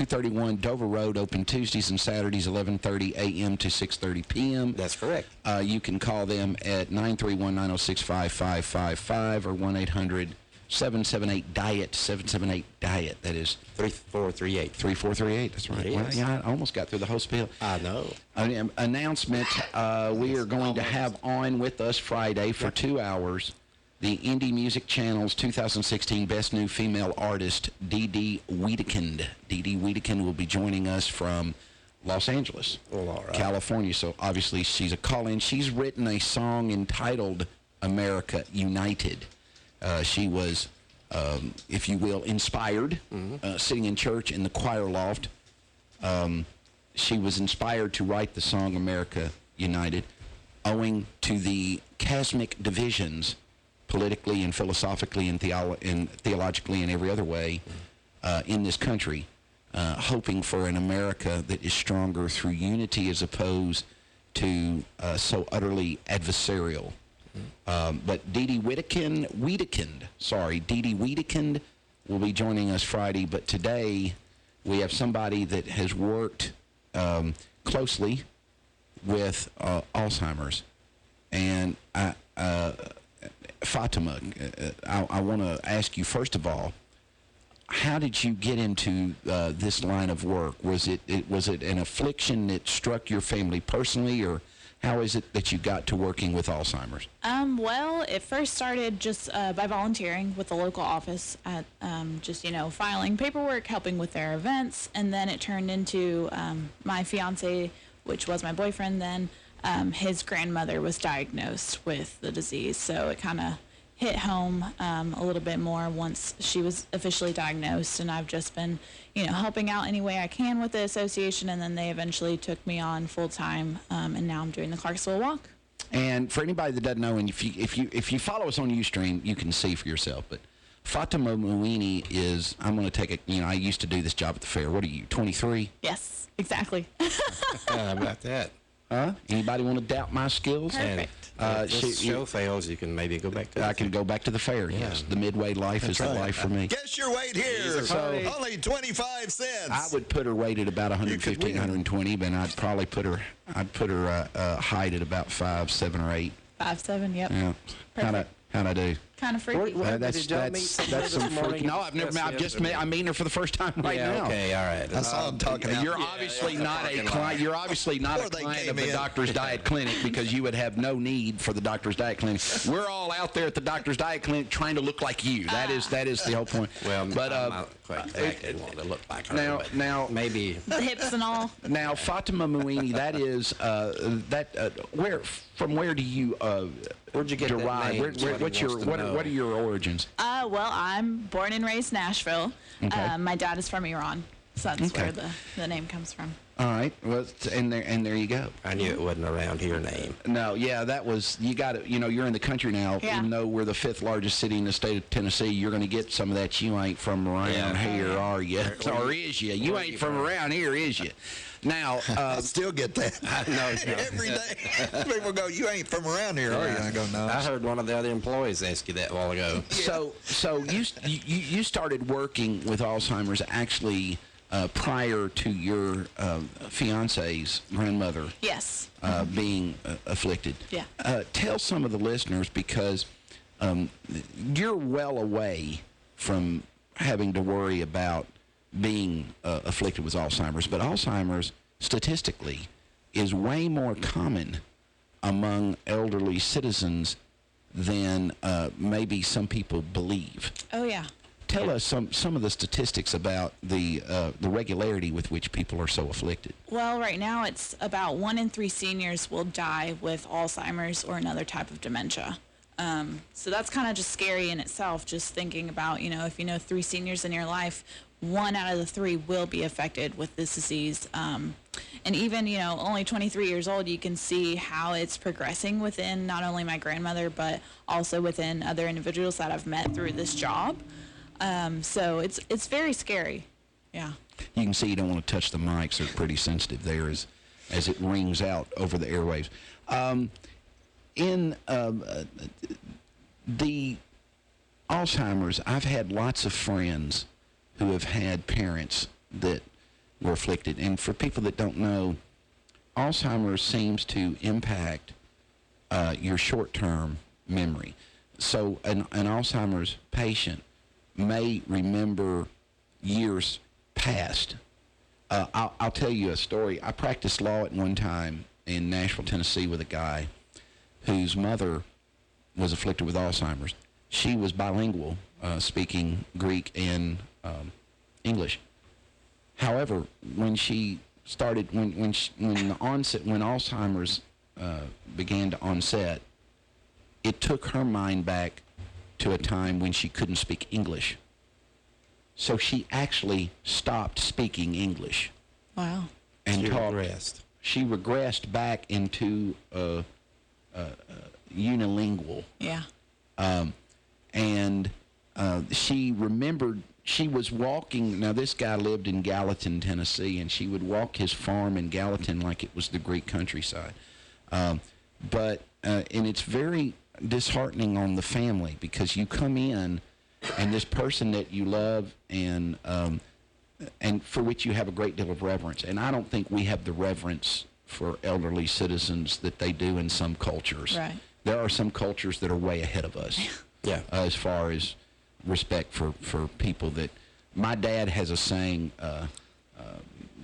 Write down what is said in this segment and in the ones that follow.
231 Dover Road, open Tuesdays and Saturdays, 11:30 a.m. to 6:30 p.m. That's correct. You can call them at 931-906-5555 or 1-800-778-DIET, 778-DIET. That is 3438. 3438, that's right. Well, yeah, I almost got through the whole spiel. I know. Announcement, we are going to have on with us Friday for 2 hours the Indie Music Channel's 2016 Best New Female Artist, Dee Dee Wiedekind. Dee Dee Wiedekind will be joining us from Los Angeles, California. So obviously she's a call-in. She's written a song entitled America United. She was, if you will, inspired, sitting in church in the choir loft. She was inspired to write the song America United owing to the cosmic divisions politically and philosophically and theologically and every other way in this country, hoping for an America that is stronger through unity as opposed to so utterly adversarial. But Dee Dee Wiedekind will be joining us Friday. But today we have somebody that has worked closely with Alzheimer's. And Fatima, I want to ask you, first of all, how did you get into this line of work? Was it an affliction that struck your family personally, or how is it that you got to working with Alzheimer's? Well, it first started just by volunteering with the local office at just, filing paperwork, helping with their events, and then it turned into my fiance, which was my boyfriend then. His grandmother was diagnosed with the disease, so it kind of hit home a little bit more once she was officially diagnosed, and I've just been, helping out any way I can with the association, and then they eventually took me on full-time, and now I'm doing the Clarksville Walk. And for anybody that doesn't know, and if you follow us on Ustream, you can see for yourself, but Fatima Mouini is, I'm going to take it, I used to do this job at the fair. What are you, 23? Yes, exactly. How about that? Anybody want to doubt my skills? Perfect. If this show fails, you can maybe go back to I can go back to the fair, yes. The midway life is the life for me. Guess your weight here. Only 25 cents. I would put her weight at about 115, 120, but I'd probably put her height at about 5'7" or 8. 5'7", yep. Yeah. How'd I do? Kind of freaky. That's some freaky. No, I've never. I'm meeting her for the first time right now. Okay, all right. I saw him talking. You're obviously not a client. You're obviously not a client of the Doctor's Diet Clinic because you would have no need for the Doctor's Diet Clinic. We're all out there at the Doctor's Diet Clinic trying to look like you. That is the whole point. Well, but I'm not quite exactly want to look like her. Now, maybe the hips and all. Now, Fatima Mouini, that is where do you where'd you get derive? That name? What are your origins? Well, I'm born and raised Nashville. Okay. My dad is from Iran, so that's where the name comes from. All right. Well, and there you go. I knew it wasn't around here name. No, yeah, that was, you got it. You're in the country now. Yeah. Even though we're the 5th largest city in the state of Tennessee, you're going to get some of that. You ain't from around here, are you? Or is you? You ain't from around here, is you? Now, I still get that. No. Every day. People go, you ain't from around here, are you? I go, no. I heard one of the other employees ask you that a while ago. So you started working with Alzheimer's actually prior to your fiance's grandmother. Yes. Being afflicted. Yeah. Tell some of the listeners, because you're well away from having to worry about being afflicted with Alzheimer's, but Alzheimer's statistically is way more common among elderly citizens than maybe some people believe. Oh, yeah. Tell us some of the statistics about the regularity with which people are so afflicted. Well, right now it's about 1 in 3 seniors will die with Alzheimer's or another type of dementia. So that's kind of just scary in itself, just thinking about, if 3 seniors in your life, 1 out of the 3 will be affected with this disease. And even, only 23 years old, you can see how it's progressing within not only my grandmother, but also within other individuals that I've met through this job. So it's very scary. Yeah. You can see you don't want to touch the mics. They're pretty sensitive there as it rings out over the airwaves. In the Alzheimer's, I've had lots of friends who have had parents that were afflicted. And for people that don't know, Alzheimer's seems to impact your short-term memory. So an Alzheimer's patient may remember years past. I'll tell you a story. I practiced law at one time in Nashville, Tennessee, with a guy whose mother was afflicted with Alzheimer's. She was bilingual, speaking Greek and English. However, when she started, when Alzheimer's began to onset, it took her mind back to a time when she couldn't speak English. So she actually stopped speaking English. Wow. And She talked. regressed. She regressed back into unilingual. Yeah. And she remembered she was walking. Now, this guy lived in Gallatin, Tennessee, and she would walk his farm in Gallatin like it was the Greek countryside. And it's very disheartening on the family, because you come in and this person that you love and for which you have a great deal of reverence. And I don't think we have the reverence for elderly citizens that they do in some cultures. Right. There are some cultures that are way ahead of us. Yeah. As far as respect for people that... My dad has a saying,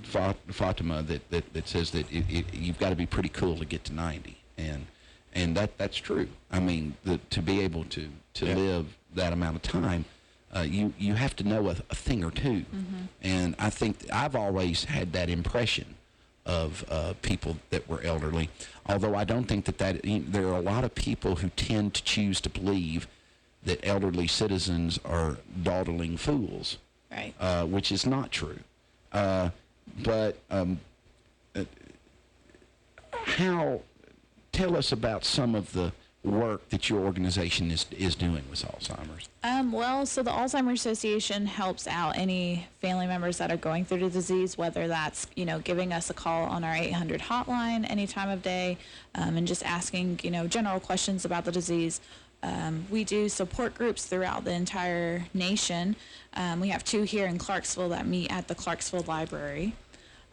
Fatima, that says that you've got to be pretty cool to get to 90. And that's true. I mean, to be able to live that amount of time, you have to know a thing or two. Mm-hmm. And I think I've always had that impression of people that were elderly, although I don't think that there are a lot of people who tend to choose to believe that elderly citizens are dawdling fools, Right. Which is not true. Tell us about some of the work that your organization is doing with Alzheimer's. Well, so the Alzheimer's Association helps out any family members that are going through the disease, whether that's, giving us a call on our 800 hotline any time of day, and just asking, general questions about the disease. We do support groups throughout the entire nation. We have 2 here in Clarksville that meet at the Clarksville Library.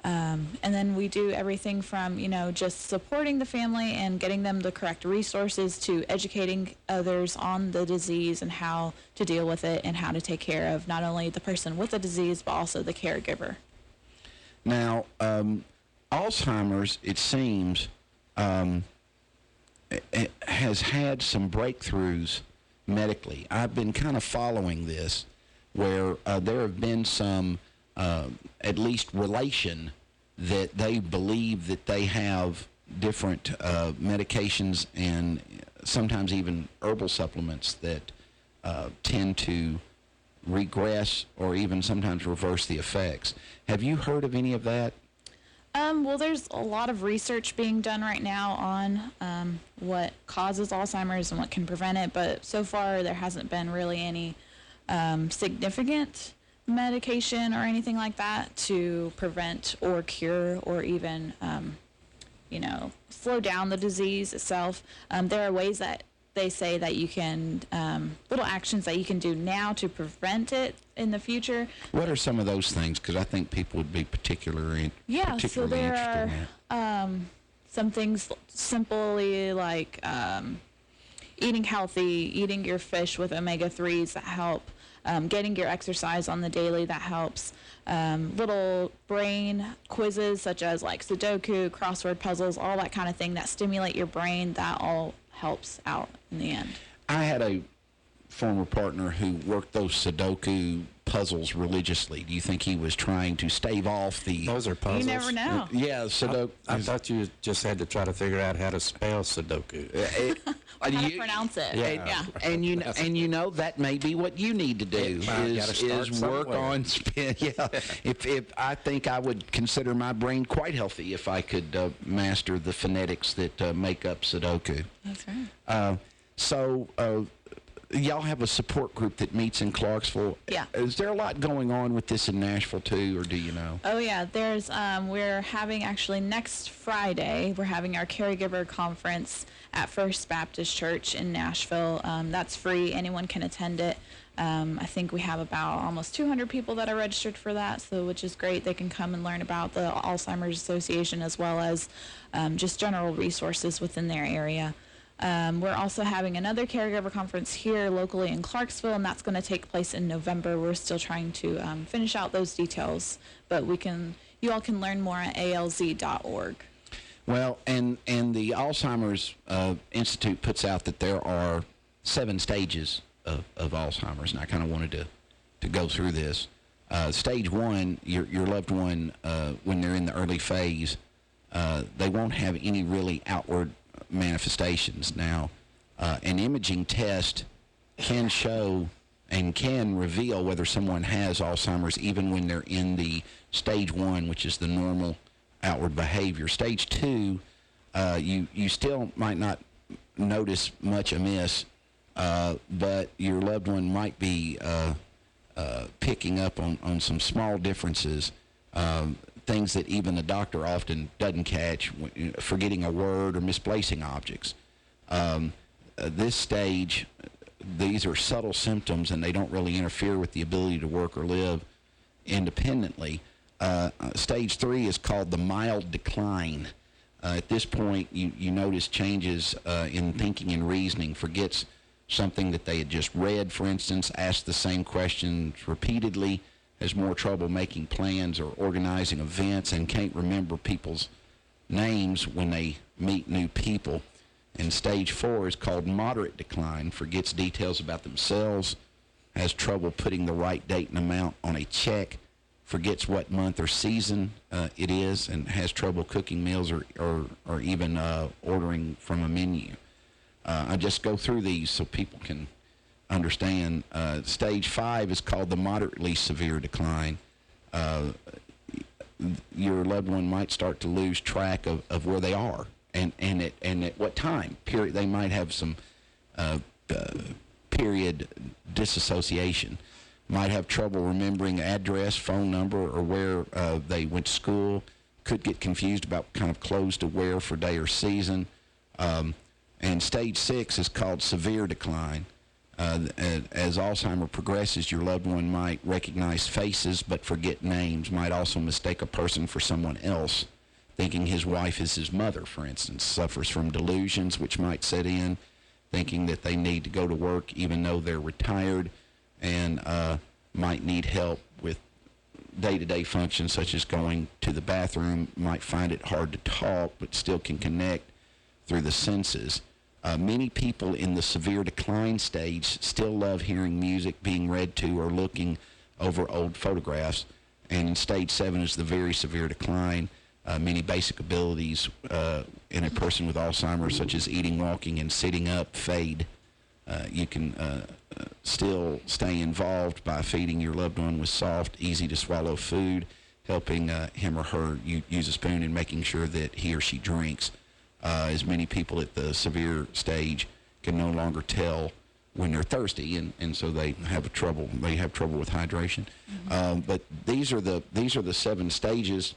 And then we do everything from, just supporting the family and getting them the correct resources to educating others on the disease and how to deal with it and how to take care of not only the person with the disease, but also the caregiver. Now, Alzheimer's, it seems, it has had some breakthroughs medically. I've been kind of following this, where there have been some at least relation that they believe that they have different medications and sometimes even herbal supplements that tend to regress or even sometimes reverse the effects. Have you heard of any of that? Well, there's a lot of research being done right now on what causes Alzheimer's and what can prevent it, but so far there hasn't been really any significant medication or anything like that to prevent or cure or even, slow down the disease itself. There are ways that they say that you can, little actions that you can do now to prevent it in the future. What are some of those things? Because I think people would be particularly So there interested are in that. some things simply like eating healthy, eating your fish with omega-3s that help, getting your exercise on the daily that helps, little brain quizzes such as like Sudoku, crossword puzzles, all that kind of thing that stimulate your brain, that all helps out in the end. I had a former partner who worked those Sudoku puzzles religiously. Do you think he was trying to stave off the... Those are puzzles. You never know. Yeah, Sudoku. I thought you just had to try to figure out how to spell Sudoku. How to pronounce it. Yeah. Yeah. That may be what you need to do Well, you gotta start is work somewhere. on spin. Yeah, if I think I would consider my brain quite healthy if I could master the phonetics that make up Sudoku. That's right. So y'all have a support group that meets in Clarksville. Yeah. Is there a lot going on with this in Nashville too, or do you know? Oh yeah, there's we're having actually next Friday, we're having our caregiver conference at First Baptist Church in Nashville. That's free, anyone can attend it. I think we have about almost 200 people that are registered for that, so which is great. They can come and learn about the Alzheimer's Association as well as just general resources within their area. We're also having another caregiver conference here locally in Clarksville, and that's going to take place in November. We're still trying to finish out those details, but you all can learn more at alz.org. Well, and the Alzheimer's Institute puts out that there are 7 stages of Alzheimer's, and I kind of wanted to go through this. Stage 1, your loved one, when they're in the early phase, they won't have any really outward manifestations. Now, an imaging test can show and can reveal whether someone has Alzheimer's even when they're in the stage 1, which is the normal outward behavior. Stage 2, you still might not notice much amiss, but your loved one might be picking up on some small differences, things that even the doctor often doesn't catch, forgetting a word or misplacing objects. This stage, these are subtle symptoms, and they don't really interfere with the ability to work or live independently. Stage 3 is called the mild decline. At this point, you notice changes in thinking and reasoning, forgets something that they had just read, for instance, asked the same questions repeatedly, has more trouble making plans or organizing events, and can't remember people's names when they meet new people. And stage 4 is called moderate decline, forgets details about themselves, has trouble putting the right date and amount on a check, forgets what month or season it is, and has trouble cooking meals or even ordering from a menu. I just go through these so people can understand. Stage 5 is called the moderately severe decline. Your loved one might start to lose track of where they are and at what time period. They might have some period disassociation, might have trouble remembering address, phone number, or where they went to school, could get confused about kind of clothes to wear for day or season. And stage 6 is called severe decline. As Alzheimer's progresses, your loved one might recognize faces but forget names, might also mistake a person for someone else, thinking his wife is his mother, for instance, suffers from delusions which might set in, thinking that they need to go to work even though they're retired, and might need help with day-to-day functions such as going to the bathroom, might find it hard to talk but still can connect through the senses. Many people in the severe decline stage still love hearing music being read to or looking over old photographs. And stage 7 is the very severe decline. Many basic abilities in a person with Alzheimer's, such as eating, walking, and sitting up, fade. You can still stay involved by feeding your loved one with soft, easy-to-swallow food, helping him or her use a spoon, and making sure that he or she drinks. As many people at the severe stage can no longer tell when they're thirsty, and so they have trouble with hydration. But these are the 7 stages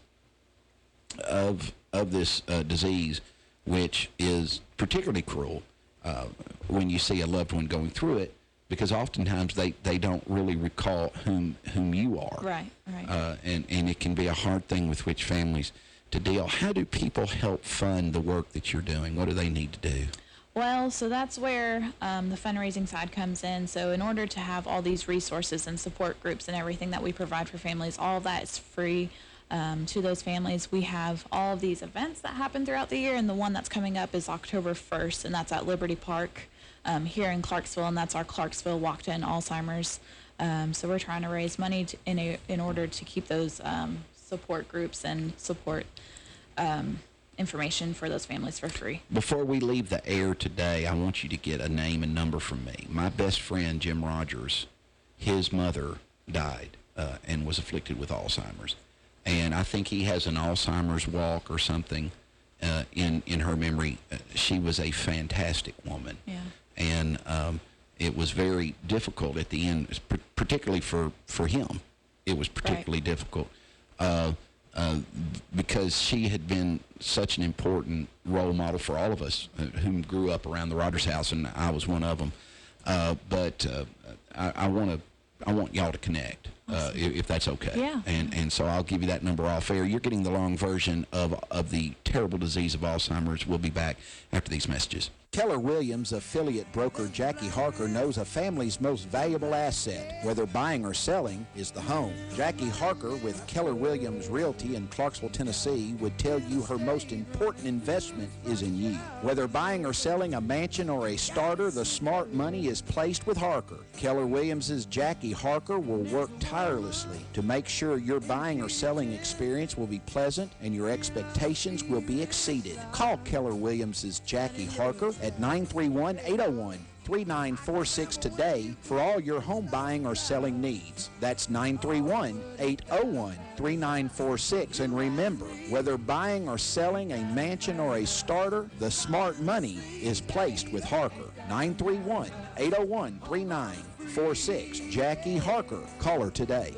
of this disease, which is particularly cruel when you see a loved one going through it, because oftentimes they don't really recall whom you are. Right. And it can be a hard thing with which families to deal. How do people help fund the work that you're doing? What do they need to do? Well, so that's where the fundraising side comes in. So in order to have all these resources and support groups and everything that we provide for families, all of that is free to those families. We have all of these events that happen throughout the year, and the one that's coming up is October 1st, and that's at Liberty Park here in Clarksville, and that's our Clarksville Walk to End Alzheimer's. So we're trying to raise money in order to keep those support groups and support information for those families for free. Before we leave the air today, I want you to get a name and number from me. My best friend, Jim Rogers, his mother died and was afflicted with Alzheimer's. And I think he has an Alzheimer's walk or something in her memory. She was a fantastic woman. Yeah. And it was very difficult at the end, particularly for him. It was particularly difficult. Because she had been such an important role model for all of us who grew up around the Rogers house, and I was one of them. But I want y'all to connect, if that's okay. Yeah. And so I'll give you that number off air. You're getting the long version of the terrible disease of Alzheimer's. We'll be back after these messages. Keller Williams affiliate broker Jackie Harker knows a family's most valuable asset, whether buying or selling, is the home. Jackie Harker with Keller Williams Realty in Clarksville, Tennessee, would tell you her most important investment is in you. Whether buying or selling a mansion or a starter, the smart money is placed with Harker. Keller Williams' Jackie Harker will work tirelessly to make sure your buying or selling experience will be pleasant and your expectations will be exceeded. Call Keller Williams' Jackie Harker at 931-801-3946 today for all your home buying or selling needs. That's 931-801-3946. And remember, whether buying or selling a mansion or a starter, the smart money is placed with Harker. 931-801-3946. Jackie Harker. Call her today.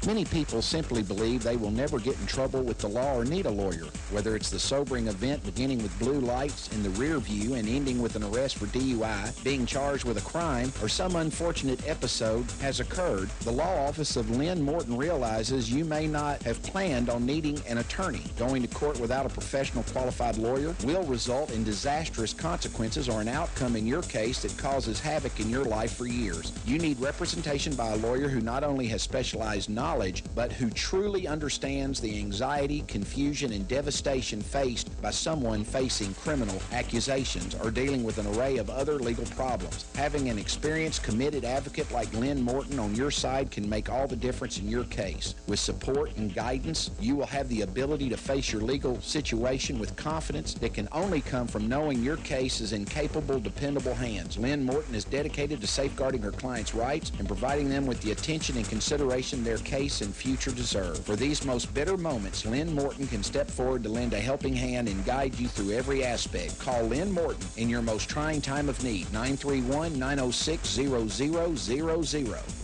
Many people simply believe they will never get in trouble with the law or need a lawyer, whether it's the sobering event beginning with blue lights in the rear view and ending with an arrest for DUI, being charged with a crime, or some unfortunate episode has occurred. The law office of Lynn Morton realizes you may not have planned on needing an attorney. Going to court without a professional qualified lawyer will result in disastrous consequences or an outcome in your case that causes havoc in your life for years. You need representation by a lawyer who not only has specialized knowledge, but who truly understands the anxiety, confusion, and devastation faced by someone facing criminal accusations or dealing with an array of other legal problems. Having an experienced, committed advocate like Lynn Morton on your side can make all the difference in your case. With support and guidance, you will have the ability to face your legal situation with confidence that can only come from knowing your case is in capable, dependable hands. Lynn Morton is dedicated to safeguarding her clients' rights and providing them with the attention and consideration their case and future deserve. For these most bitter moments, Lynn Morton can step forward to lend a helping hand and guide you through every aspect. Call Lynn Morton in your most trying time of need. 931-906-0000.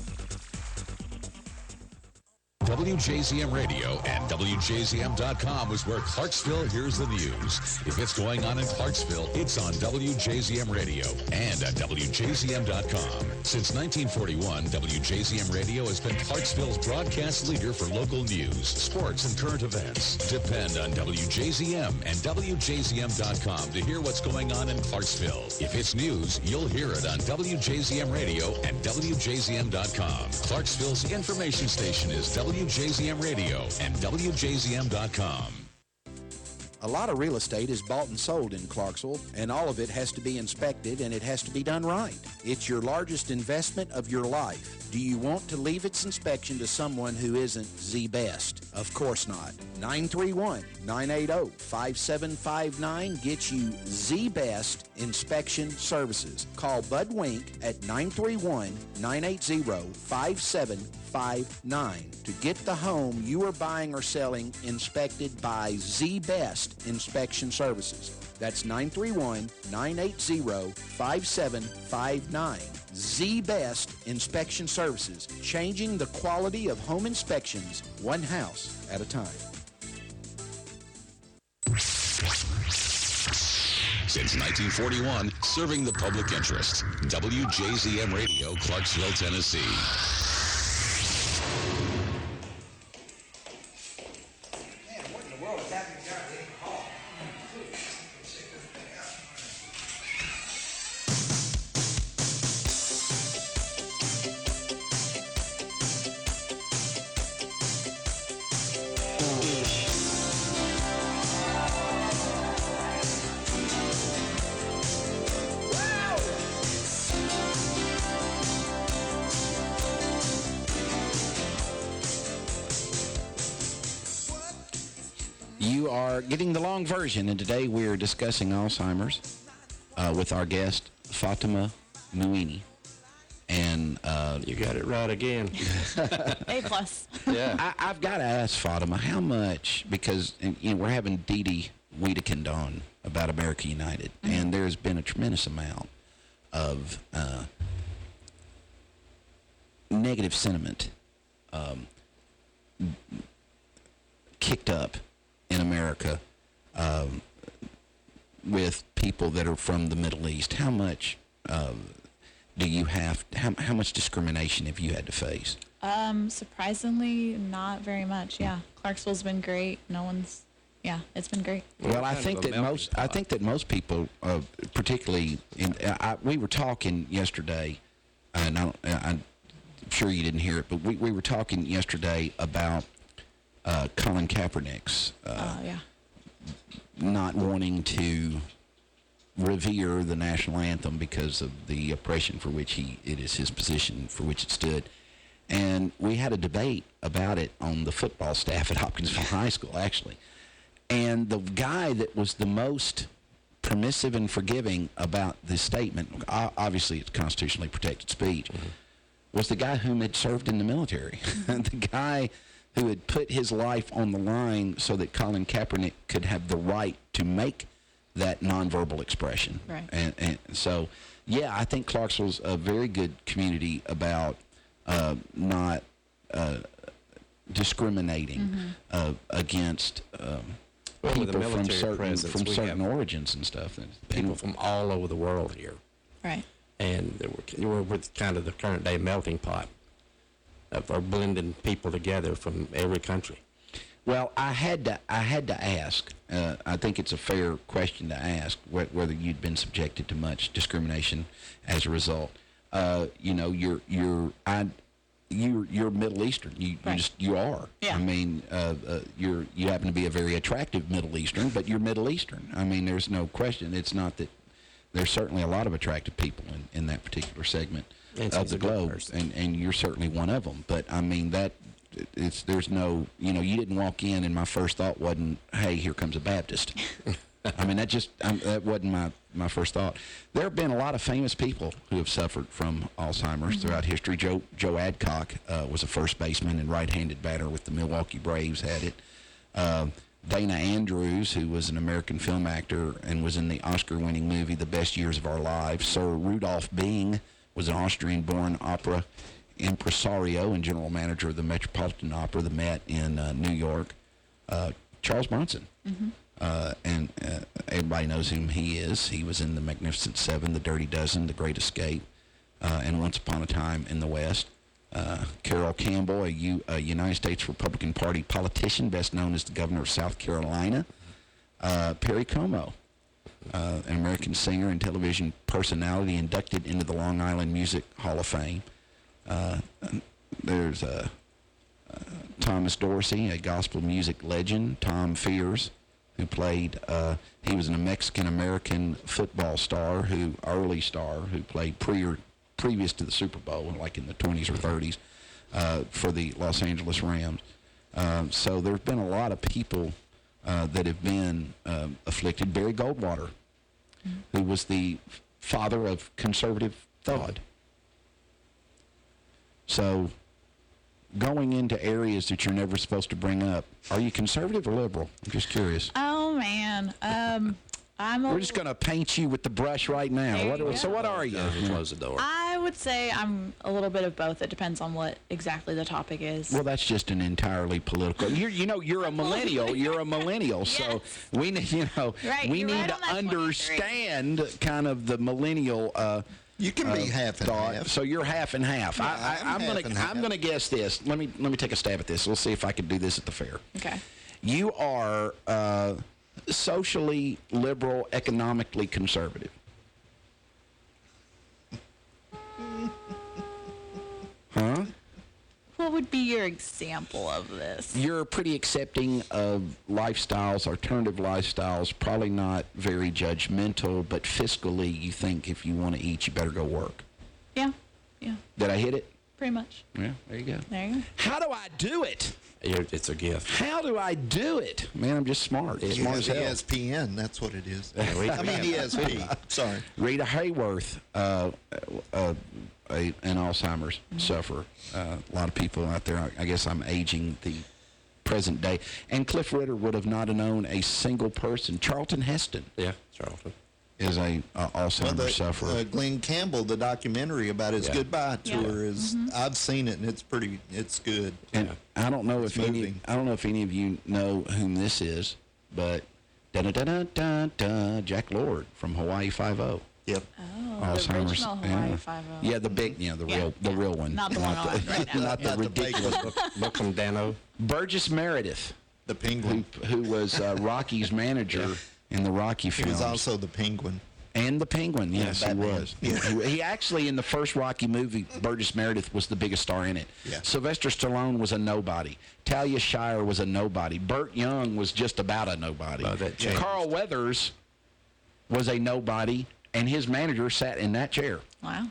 WJZM Radio and WJZM.com is where Clarksville hears the news. If it's going on in Clarksville, it's on WJZM Radio and at WJZM.com. Since 1941, WJZM Radio has been Clarksville's broadcast leader for local news, sports, and current events. Depend on WJZM and WJZM.com to hear what's going on in Clarksville. If it's news, you'll hear it on WJZM Radio and WJZM.com. Clarksville's information station is WJZM Radio and WJZM.com. A lot of real estate is bought and sold in Clarksville, and all of it has to be inspected, and it has to be done right. It's your largest investment of your life. Do you want to leave its inspection to someone who isn't the best? Of course not. 931-980-5759 gets you the best inspection services. Call Bud Wink at 931-980-5759 to get the home you are buying or selling inspected by the best inspection services. That's 931-980-5759. The best inspection services, changing the quality of home inspections one house at a time. Since 1941, serving the public interest. WJZM Radio, Clarksville, Tennessee. You are getting the long version, and today we are discussing Alzheimer's with our guest, Fatima Muini. And You got it right again. A plus. Yeah. I've got to ask Fatima, how much, because we're having Dee Dee Wiedekind on about America United, and there's been a tremendous amount of negative sentiment kicked up in America with people that are from the Middle East, how much do you have? How much discrimination have you had to face? Surprisingly, not very much. Yeah, Clarksville's been great. Yeah, it's been great. Well, I kind think of a that melting most. I pot. think that most people, particularly we were talking yesterday, and I'm sure you didn't hear it, but we were talking yesterday about Colin Kaepernick's Yeah. not wanting to revere the national anthem because of the oppression for which it is his position for which it stood. And we had a debate about it on the football staff at Hopkinsville High School, actually. And the guy that was the most permissive and forgiving about this statement, obviously it's constitutionally protected speech, was the guy whom had served in the military. The guy who had put his life on the line so that Colin Kaepernick could have the right to make that nonverbal expression. Right. And so, yeah, I think Clarksville's a very good community about not discriminating against Well, with the people from military presence, we certain have origins and stuff. people from all over the world here. Right. And we're with kind of the current day melting pot of blending people together from every country. Well, I had to ask. I think it's a fair question to ask whether you'd been subjected to much discrimination as a result. You're Middle Eastern. Right. You are. Yeah. I mean, you happen to be a very attractive Middle Eastern, but you're Middle Eastern. I mean, there's no question. It's not that there's certainly a lot of attractive people in that particular segment And of she's the a good globe, person. and you're certainly one of them. But I mean there's no, you didn't walk in and my first thought wasn't, hey, here comes a Baptist. I mean, that wasn't my first thought. There have been a lot of famous people who have suffered from Alzheimer's throughout history. Joe Adcock was a first baseman and right-handed batter with the Milwaukee Braves, had it. Dana Andrews, who was an American film actor and was in the Oscar-winning movie The Best Years of Our Lives. Sir Rudolph Bing was an Austrian-born opera impresario and general manager of the Metropolitan Opera, the Met in New York. Charles Bronson. And everybody knows whom he is. He was in The Magnificent Seven, The Dirty Dozen, The Great Escape, and Once Upon a Time in the West. Carroll Campbell, a United States Republican Party politician, best known as the governor of South Carolina. Perry Como, an American singer and television personality inducted into the Long Island Music Hall of Fame. There's Thomas Dorsey, a gospel music legend. Tom Fears, who played, he was a Mexican-American football star, early star, who played previous to the Super Bowl, like in the 20s or 30s, for the Los Angeles Rams. So there's been a lot of people that have been afflicted. Barry Goldwater, who was the father of conservative thought. So going into areas that you're never supposed to bring up, are you conservative or liberal? I'm just curious. Oh man, We're just going to paint you with the brush right now. There you So go. what are you? Close the door. I would say I'm a little bit of both. It depends on what exactly the topic is. Well, that's just an entirely political. You're a millennial. You're a millennial. So we need, Right, we you're need right to on that 23. understand kind of the millennial. You can be half and thought. half. So you're half and half. I'm half and half. I'm gonna guess this. Let me take a stab at this. We'll see if I can do this at the fair. Okay. You are socially liberal, economically conservative. Huh? What would be your example of this? You're pretty accepting of lifestyles, alternative lifestyles, probably not very judgmental, but fiscally you think if you want to eat, you better go work. Yeah. Did I hit it? Pretty much. Yeah, there you go. There you go. How do I do it? It's a gift. How do I do it? Man, I'm just smart. You Smart have as hell. ESPN, that's what it is. Yeah, I mean ESP, sorry. Rita Hayworth, an Alzheimer's sufferer. A lot of people out there, I guess I'm aging the present day. And Cliff Ritter would have not known a single person. Charlton Heston Yeah, Charlton. is a Alzheimer's sufferer. Glenn Campbell, the documentary about his Yeah. goodbye Yeah. tour is, I've seen it and it's good. And I don't know It's if moving. any of you know whom this is, but Da-da-da-da-da-da, Jack Lord from Hawaii Five-0. Yep. Oh, Alzheimer's. the original Hawaii 5-0. Yeah, the big, the real one. Not the one on right now. Not the Not the ridiculous. fake one. Look from Dano. Burgess Meredith, The Penguin. who was Rocky's manager in the Rocky He films. was also the Penguin. And the Penguin, yes, he Batman. was. Yeah. He actually, in the first Rocky movie, Burgess Meredith was the biggest star in it. Yeah. Sylvester Stallone was a nobody. Talia Shire was a nobody. Burt Young was just about a nobody. Oh, that changed. Carl Weathers was a nobody, and his manager sat in that chair. Wow.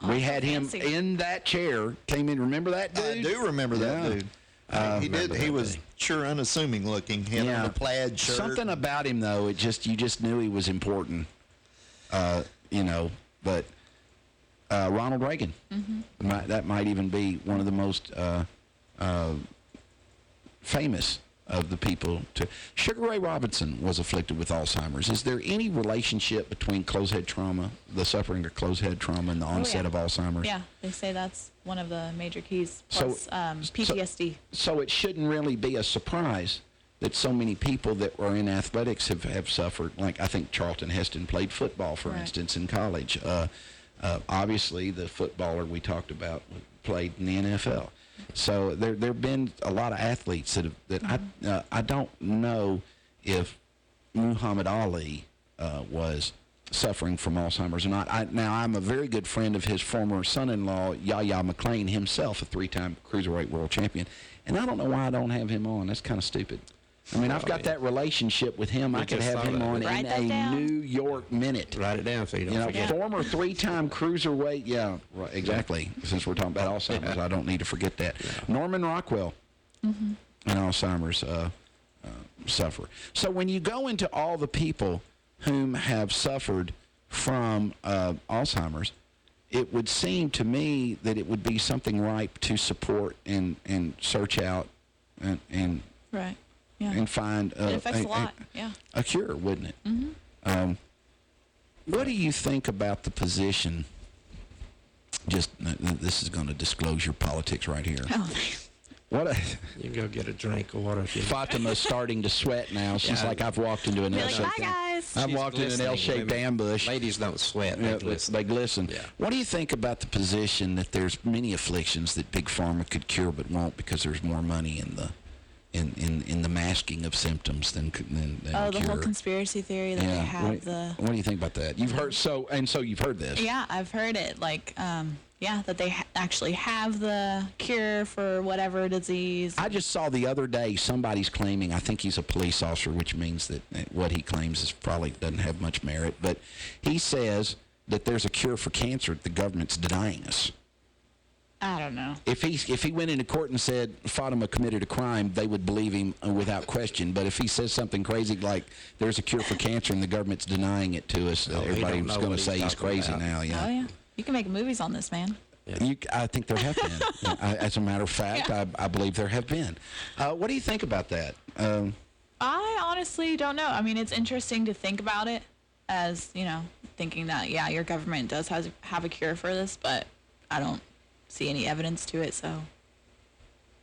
We had him fancy. in that chair, came in, remember that dude? I do remember that Yeah. dude. He did. He was sure unassuming looking. He had on a plaid shirt. Something about him, though, you just knew he was important. But Ronald Reagan, that might even be one of the most famous of the people. Sugar Ray Robinson was afflicted with Alzheimer's. Is there any relationship between closed head trauma, the suffering of closed head trauma, and the onset of Alzheimer's? Yeah, they say that's one of the major keys, So- plus PTSD. So it shouldn't really be a surprise that so many people that were in athletics have suffered. Like, I think Charlton Heston played football, for Right. instance, in college. Obviously, the footballer we talked about played in the NFL. So there have been a lot of athletes that I don't know if Muhammad Ali was suffering from Alzheimer's or not. Now, I'm a very good friend of his former son-in-law, Yahya McClain, himself a 3-time cruiserweight world champion. And I don't know why I don't have him on. That's kind of stupid. I mean, I've got that relationship with him. I could just have thought him of on it. Write in that a down. New York minute. Write it down so you don't You know, forget. former 3-time cruiserweight. Yeah, right, exactly. Since we're talking about Alzheimer's, I don't need to forget that. Norman Rockwell and Alzheimer's suffer. So when you go into all the people whom have suffered from Alzheimer's, it would seem to me that it would be something ripe to support and search out and Right. Yeah. and find It affects a lot. Yeah. a cure, wouldn't it? What do you think about the position? Just this is going to disclose your politics right here. Oh, You go get a drink of water. If you Fatima's starting to sweat now. She's Yeah. like, I've walked into an be like, L-shaped. bye, guys. I've She's walked into an glistening. L-shaped Women- ambush. Ladies don't sweat. Yeah, They glisten. they glisten. Yeah. What do you think about the position that there's many afflictions that Big Pharma could cure but won't because there's more money in the in the masking of symptoms than Oh, the cure? whole conspiracy theory that they have What do you think about that? You've heard so you've heard this. Yeah, I've heard it. Like, that they actually have the cure for whatever disease. I just saw the other day somebody's claiming, I think he's a police officer, which means that what he claims is probably doesn't have much merit, but he says that there's a cure for cancer that the government's denying us. I don't know. If he went into court and said Fatima committed a crime, they would believe him without question. But if he says something crazy like there's a cure for cancer and the government's denying it to us, he don't everybody's know going what to say he's he's talking crazy about. now. Yeah. Oh, yeah. You can make movies on this, man. I think there have been. As a matter of fact, Yeah. I believe there have been. What do you think about that? I honestly don't know. I mean, it's interesting to think about it as, thinking that, yeah, your government does have a cure for this, but I don't see any evidence to it, so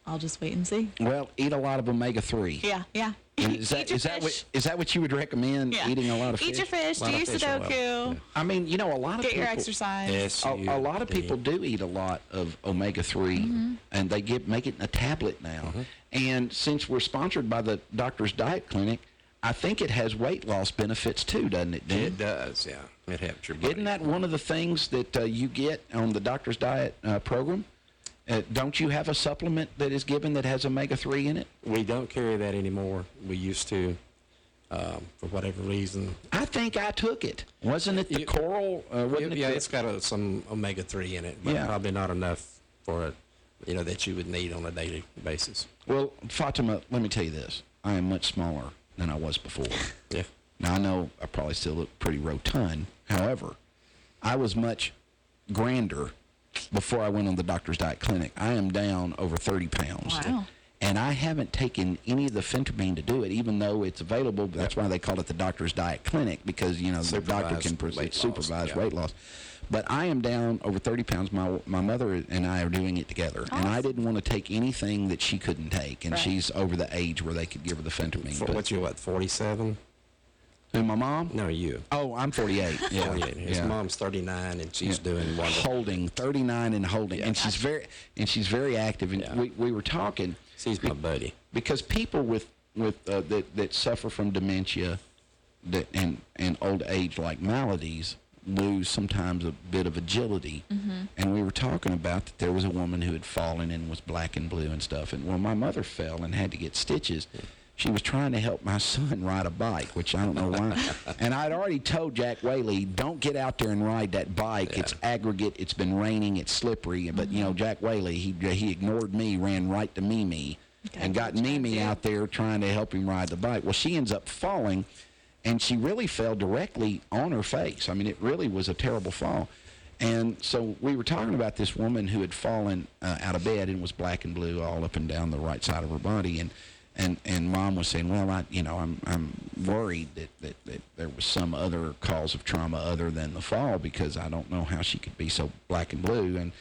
I'll just wait and see. Well, eat a lot of omega-3. Yeah. Is Eat your fish. that what you would recommend? Yeah. Eating a lot of fish? Eat your fish, A lot do of your fish oil. Sudoku, I mean, a lot of get people. your exercise. Yes. A lot of people do eat a lot of omega-3, and they make it in a tablet now. And since we're sponsored by the Doctor's Diet Clinic, I think it has weight loss benefits too, doesn't it, Dan? It does, yeah. It helps your body. Isn't that one of the things that you get on the Doctor's Diet program? Don't you have a supplement that is given that has omega-3 in it? We don't carry that anymore. We used to, for whatever reason. I think I took it. Wasn't it the coral? Wasn't Yeah, it it's got some omega-3 in it, but Yeah. probably not enough for it, that you would need on a daily basis. Well, Fatima, let me tell you this. I am much smaller than I was before. Yeah. Now, I know I probably still look pretty rotund. However, I was much grander before I went on the Doctor's Diet Clinic. I am down over 30 pounds. Wow. And I haven't taken any of the phentermine to do it, even though it's available. That's why they call it the Doctor's Diet Clinic, because, the doctor can Supervised weight loss, supervise yeah. weight loss. But I am down over 30 pounds. My mother and I are doing it together. And I didn't want to take anything that she couldn't take. And Right. she's over the age where they could give her the phentermine. For, what you, what, 47? Who, my mom? No, you. Oh, I'm 48. Yeah. 48. His yeah. mom's 39, and she's doing wonderful. Holding 39 and holding, Yeah. and she's very active. And Yeah. we were talking She's my buddy. because people with that suffer from dementia, and old age like maladies lose sometimes a bit of agility. And we were talking about that there was a woman who had fallen and was black and blue and stuff. And when my mother fell and had to get stitches, she was trying to help my son ride a bike, which I don't know why. And I'd already told Jack Whaley, don't get out there and ride that bike. It's aggregate. It's been raining. It's slippery. But, Jack Whaley, he ignored me, ran right to Mimi, and got Mimi out there trying to help him ride the bike. Well, she ends up falling, and she really fell directly on her face. I mean, it really was a terrible fall. And so we were talking about this woman who had fallen out of bed and was black and blue all up and down the right side of her body. And Mom was saying, well, I'm worried that there was some other cause of trauma other than the fall, because I don't know how she could be so black and blue.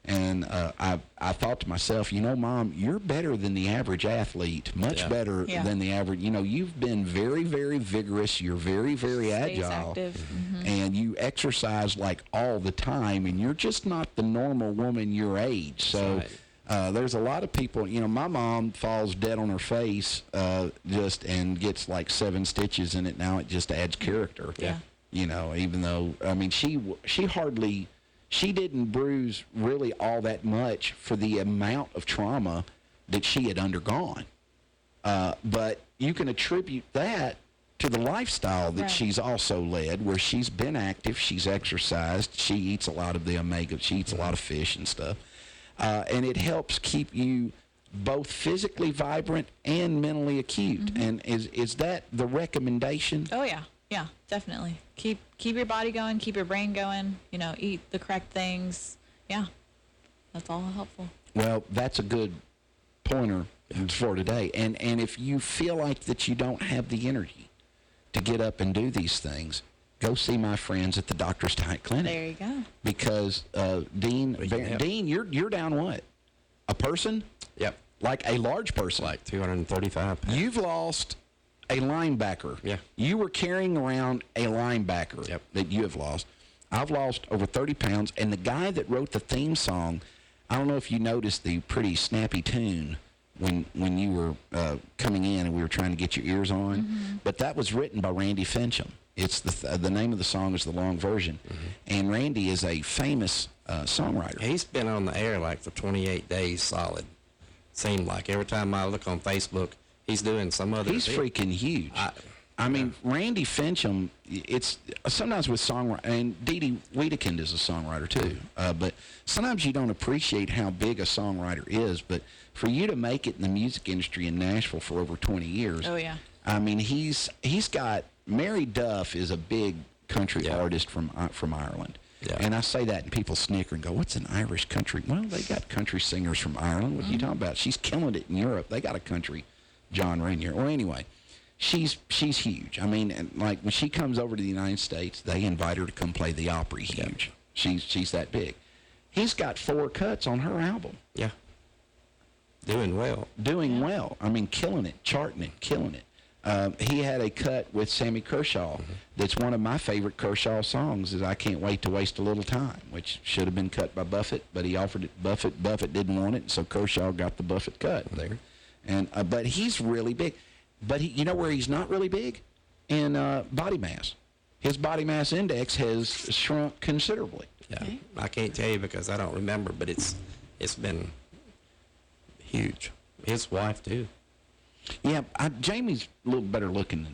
And I thought to myself, Mom, you're better than the average athlete, much better than the average. You've been very, very vigorous. You're very, very Stays agile. active. And you exercise like all the time, and you're just not the normal woman your age. So. Right. There's a lot of people, my mom falls dead on her face and gets like 7 stitches in it. Now it just adds character. Yeah. Even though, she didn't bruise really all that much for the amount of trauma that she had undergone. But you can attribute that to the lifestyle that Right. she's also led, where she's been active, she's exercised, she eats a lot of the omega, she eats a lot of fish and stuff. And it helps keep you both physically vibrant and mentally acute. And is that the recommendation? Oh yeah, definitely. Keep your body going, keep your brain going. Eat the correct things. Yeah, that's all helpful. Well, that's a good pointer for today. And if you feel like that you don't have the energy to get up and do these things, go see my friends at the Doctor's Diet Clinic. There you go. Because Dean, you're down what? A person? Yep. Like a large person. Like 235 pounds. You've lost a linebacker. Yeah. You were carrying around a linebacker Yep. that you have lost. I've lost over 30 pounds. And the guy that wrote the theme song, I don't know if you noticed the pretty snappy tune when you were coming in and we were trying to get your ears on. But that was written by Randy Fincham. It's the name of the song is the long version. And Randy is a famous songwriter. He's been on the air like for 28 days solid. Seemed like every time I look on Facebook, he's doing some other He's thing. freaking huge. I mean, Randy Fincham, it's sometimes with songwriting, and Dee Dee Wiedekind is a songwriter too, but sometimes you don't appreciate how big a songwriter is, but for you to make it in the music industry in Nashville for over 20 years, Oh yeah. I mean, he's got, Mary Duff is a big country artist from Ireland. Yeah. And I say that and people snicker and go, what's an Irish country? Well, they got country singers from Ireland. What are you talking about? She's killing it in Europe. They got a country genre in Europe. Well, anyway, she's huge. I mean, and like when she comes over to the United States, they invite her to come play the Opry huge. She's that big. He's got 4 cuts on her album. Yeah. Doing well. Doing well. I mean, killing it, charting it, killing it. He had a cut with Sammy Kershaw that's one of my favorite Kershaw songs is I Can't Wait to Waste a Little Time, which should have been cut by Buffett, but he offered it Buffett. Buffett didn't want it, so Kershaw got the Buffett cut there. And but he's really big. But you know where he's not really big? In body mass. His body mass index has shrunk considerably. Yeah. I can't tell you because I don't remember, but it's been huge. His wife too. Yeah, Jamie's a little better looking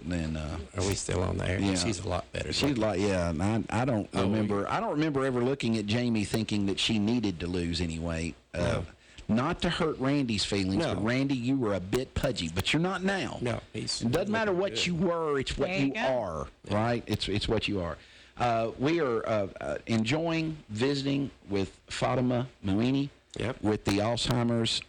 than Are we still on the air? Yeah. She's a lot better. She's like, yeah, and I don't remember. I don't remember ever looking at Jamie thinking that she needed to lose any weight. Not to hurt Randy's feelings, No. but Randy, you were a bit pudgy, but you're not now. No, he's It doesn't matter what good. you were; it's what There you you go. are, right? It's what you are. We are enjoying visiting with Fatima Mouini Yep. with the Alzheimer's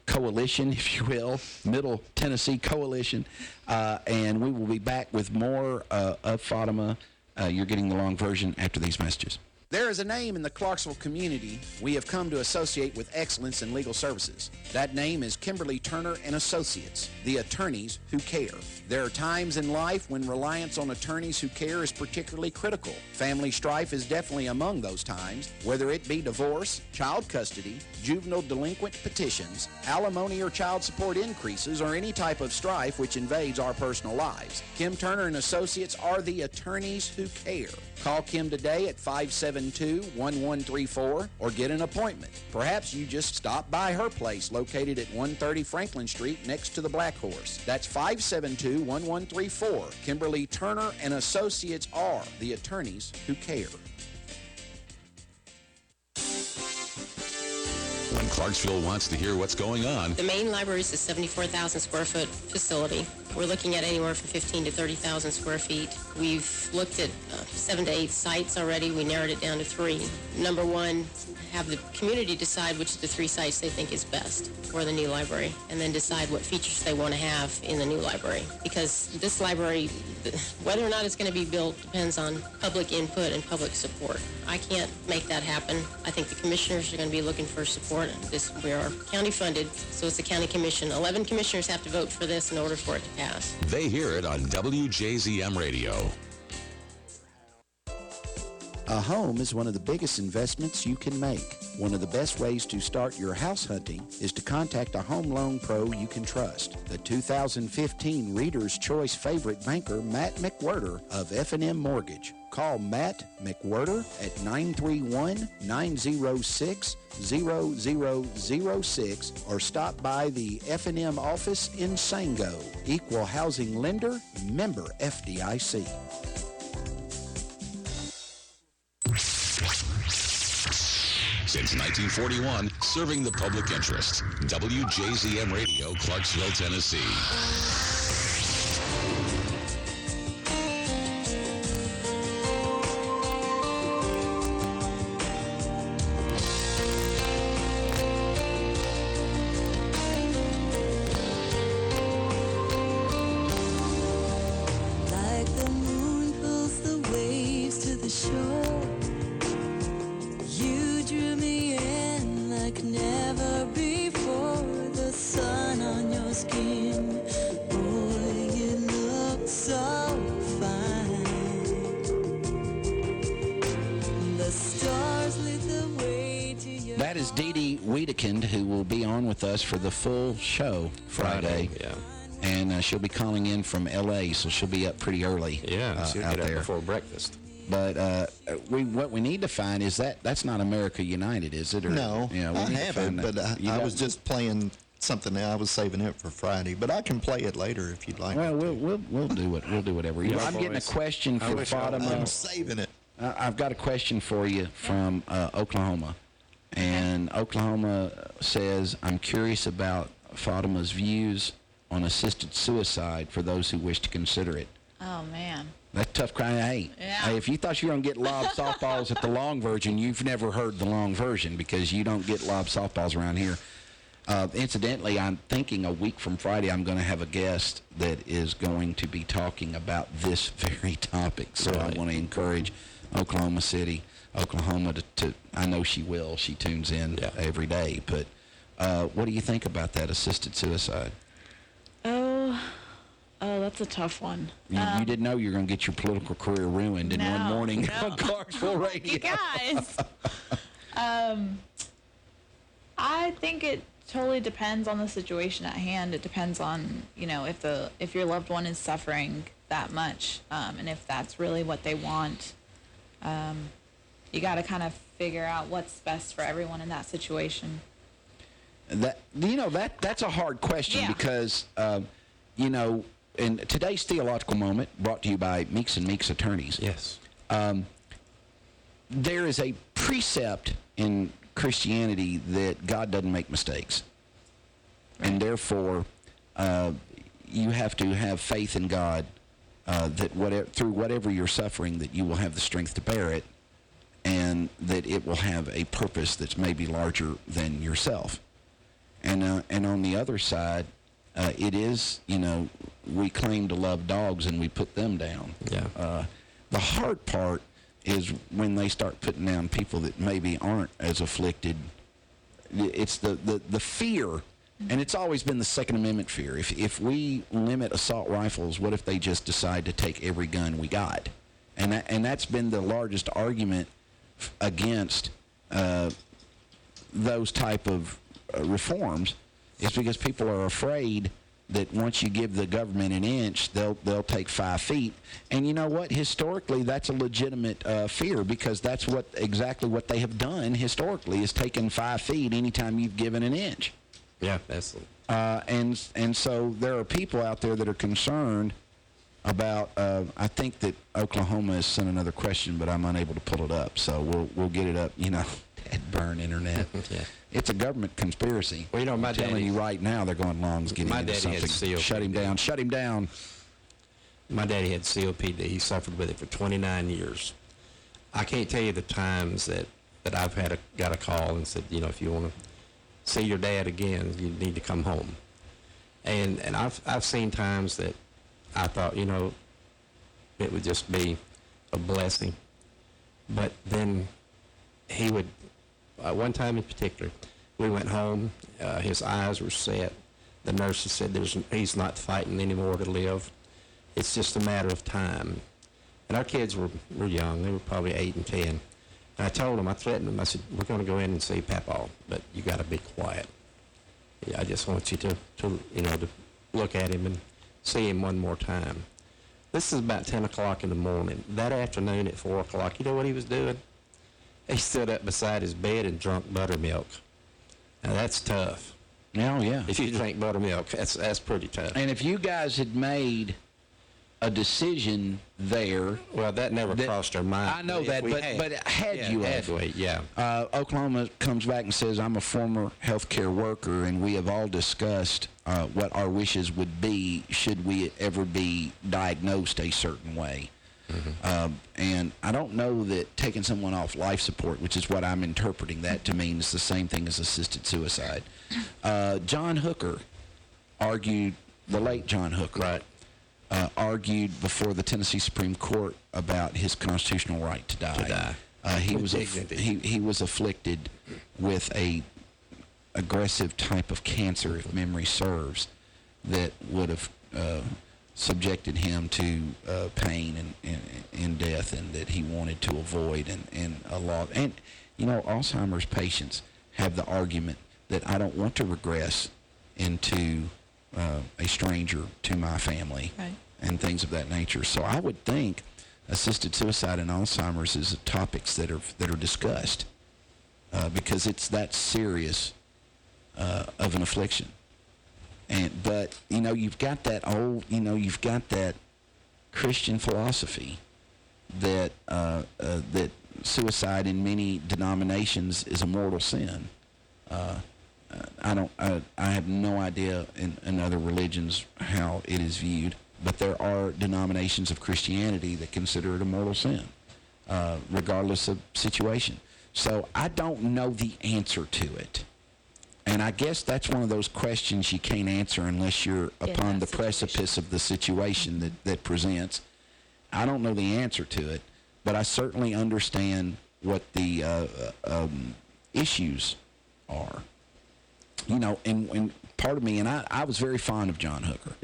Coalition, if you will, Middle Tennessee Coalition, and we will be back with more of Fatima You're getting the long version after these messages. There is a name in the Clarksville community we have come to associate with excellence in legal services. That name is Kimberly Turner and Associates, the attorneys who care. There are times in life when reliance on attorneys who care is particularly critical. Family strife is definitely among those times, whether it be divorce, child custody, juvenile delinquent petitions, alimony or child support increases, or any type of strife which invades our personal lives. Kim Turner and Associates are the attorneys who care. Call Kim today at 572-1134 or get an appointment. Perhaps you just stop by her place located at 130 Franklin Street next to the Black Horse. That's 572-1134. Kimberly Turner and Associates are the attorneys who care. When Clarksville wants to hear what's going on, The main library is a 74,000 square foot facility. We're looking at anywhere from 15 to 30,000 square feet. We've looked at 7 to 8 sites already. We narrowed it down to 3. Number one, have the community decide which of the 3 sites they think is best for the new library, and then decide what features they want to have in the new library. Because this library, whether or not it's going to be built depends on public input and public support. I can't make that happen. I think the commissioners are going to be looking for support. We are county funded, so it's a county commission. 11 commissioners have to vote for this in order for it to pass. they hear it on WJZM Radio. A home is one of the biggest investments you can make. One of the best ways to start your house hunting is to contact a home loan pro you can trust. The 2015 Reader's Choice favorite banker, Matt McWhirter of F&M Mortgage. Call Matt McWhirter at 931-906-0006 or stop by the F&M office in Sango. Equal housing lender, member FDIC. Since 1941, serving the public interest. WJZM Radio, Clarksville, Tennessee. Like the moon pulls the waves to the shore, you drew me in like never before. The sun on your skin, boy, you look so fine. The stars lit the way to your That is Dee Dee Wiedekind, who will be on with us for the full show Friday. Yeah. And she'll be calling in from L.A., so she'll be up pretty early She'll out get up there. before breakfast. But what we need to find is that's not America United, is it? Or, No, we I need to haven't, find but You I got- was just playing something. I was saving it for Friday, but I can play it later if you'd like. Well, we'll do it. We'll do whatever. You know, I'm getting a boys. question I for wish I- Fatima. I'm saving it. I've got a question for you from Oklahoma. And Oklahoma says, I'm curious about Fatima's views on assisted suicide for those who wish to consider it. Oh, man. That's tough crying. Hey, Yeah. hey, if you thought you were going to get lob softballs at the long version, you've never heard the long version because you don't get lob softballs around here. Incidentally, I'm thinking a week from Friday I'm going to have a guest that is going to be talking about this very topic. So I want to encourage Oklahoma City, Oklahoma to I know she will. She tunes in every day. But what do you think about that assisted suicide? Oh, that's a tough one. You didn't know you were going to get your political career ruined in one No, morning no. on Clarksville Radio. You guys. I think it totally depends on the situation at hand. It depends on, if your loved one is suffering that much, and if that's really what they want. You got to kind of figure out what's best for everyone in that situation. That's a hard question Yeah. because in today's theological moment, brought to you by Meeks and Meeks Attorneys. Yes. There is a precept in Christianity that God doesn't make mistakes, and therefore you have to have faith in God that through whatever you're suffering, that you will have the strength to bear it, and that it will have a purpose that's maybe larger than yourself. And on the other side, it is, we claim to love dogs and we put them down. Yeah. The hard part is when they start putting down people that maybe aren't as afflicted. It's the fear, and it's always been the Second Amendment fear. If we limit assault rifles, what if they just decide to take every gun we got? And that's been the largest argument against those type of reforms, is because people are afraid that once you give the government an inch, they'll take 5 feet. And you know what? Historically, that's a legitimate fear, because that's exactly what they have done historically, is taken 5 feet anytime you've given an inch. Yeah, that's. And so there are people out there that are concerned about. I think that Oklahoma has sent another question, but I'm unable to pull it up. So we'll get it up. You know, that burn internet. Yeah. It's a government conspiracy. Well, you know, my I'm telling daddy- you right now, they're going, Long's getting My into daddy had something. COPD. Shut him down. Shut him down. My daddy had COPD. He suffered with it for 29 years. I can't tell you the times that I've got a call and said, you know, if you want to see your dad again, you need to come home. And I've seen times that I thought, you know, it would just be a blessing. But then he would, one time in particular, we went home, his eyes were set. The nurses said he's not fighting anymore to live. It's just a matter of time. And our kids were young. They were probably 8 and 10. And I told them, I threatened them, I said, we're going to go in and see Papaw, but you got to be quiet. Yeah, I just want you to look at him and see him one more time. This is about 10 o'clock in the morning. That afternoon at 4 o'clock, you know what he was doing? He stood up beside his bed and drank buttermilk. Now, that's tough. Oh, yeah. If you drink buttermilk, that's pretty tough. And if you guys had made a decision there. Well, that never crossed our mind. I know that, but had you had we, yeah. Oklahoma comes back and says, I'm a former healthcare worker, and we have all discussed what our wishes would be should we ever be diagnosed a certain way. Mm-hmm. And I don't know that taking someone off life support, which is what I'm interpreting that to mean, is the same thing as assisted suicide. John Hooker argued, the late John Hooker, right. Argued before the Tennessee Supreme Court about his constitutional right to die. He was afflicted with a aggressive type of cancer, if memory serves, that would have subjected him to pain and death, and that he wanted to avoid, and a lot. And you know, Alzheimer's patients have the argument that I don't want to regress into a stranger to my family, right, and things of that nature. So I would think assisted suicide and Alzheimer's is topics that are discussed because it's that serious of an affliction. But you know, you've got that Christian philosophy that that suicide in many denominations is a mortal sin. I have no idea in other religions how it is viewed, but there are denominations of Christianity that consider it a mortal sin, regardless of situation. So I don't know the answer to it. And I guess that's one of those questions you can't answer unless you're upon the precipice of the situation that presents. I don't know the answer to it, but I certainly understand what the issues are. You know, and part of me, and I was very fond of John Hooker.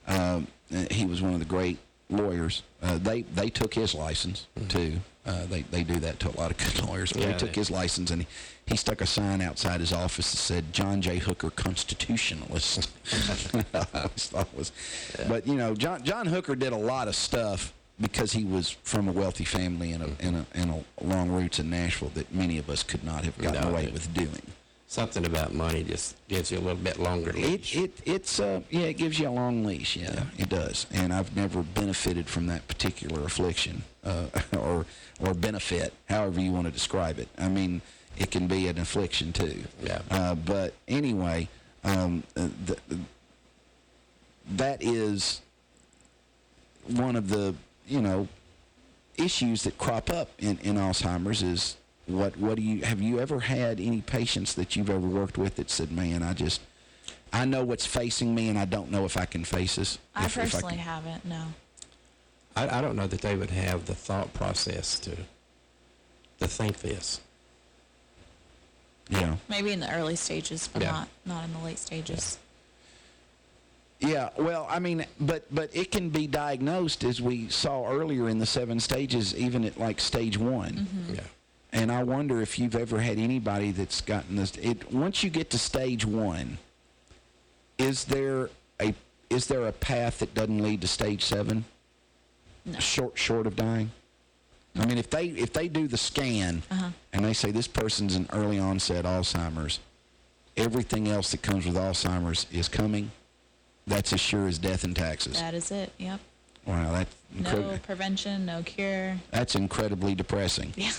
Yeah. He was one of the great lawyers. They took his license, too. They do that to a lot of good lawyers. But they took his license, and he stuck a sign outside his office that said, John J. Hooker, Constitutionalist. I always thought it was. Yeah. But, you know, John Hooker did a lot of stuff because he was from a wealthy family and a long roots in Nashville that many of us could not have gotten away with doing. Something about money just gives you a little bit longer leash. It gives you a long leash. Yeah, it does. And I've never benefited from that particular affliction, or benefit, however you want to describe it. I mean, it can be an affliction too. Yeah. But anyway, that is one of the issues that crop up in Alzheimer's is. What do you have you ever had any patients that you've ever worked with that said, man, I know what's facing me and I don't know if I can face this? I personally haven't, no. I don't know that they would have the thought process to think this. Yeah. Maybe in the early stages, but Yeah. not in the late stages. Yeah, well, I mean, but it can be diagnosed, as we saw earlier in the 7 stages, even at like stage 1. Yeah. And I wonder if you've ever had anybody that's gotten this. Once you get to stage 1, is there a path that doesn't lead to stage 7? No. Short of dying. I mean, if they do the scan and they say this person's an early onset Alzheimer's, everything else that comes with Alzheimer's is coming. That's as sure as death and taxes. That is it. Yep. Wow, that's No prevention, no cure. That's incredibly depressing. Yeah.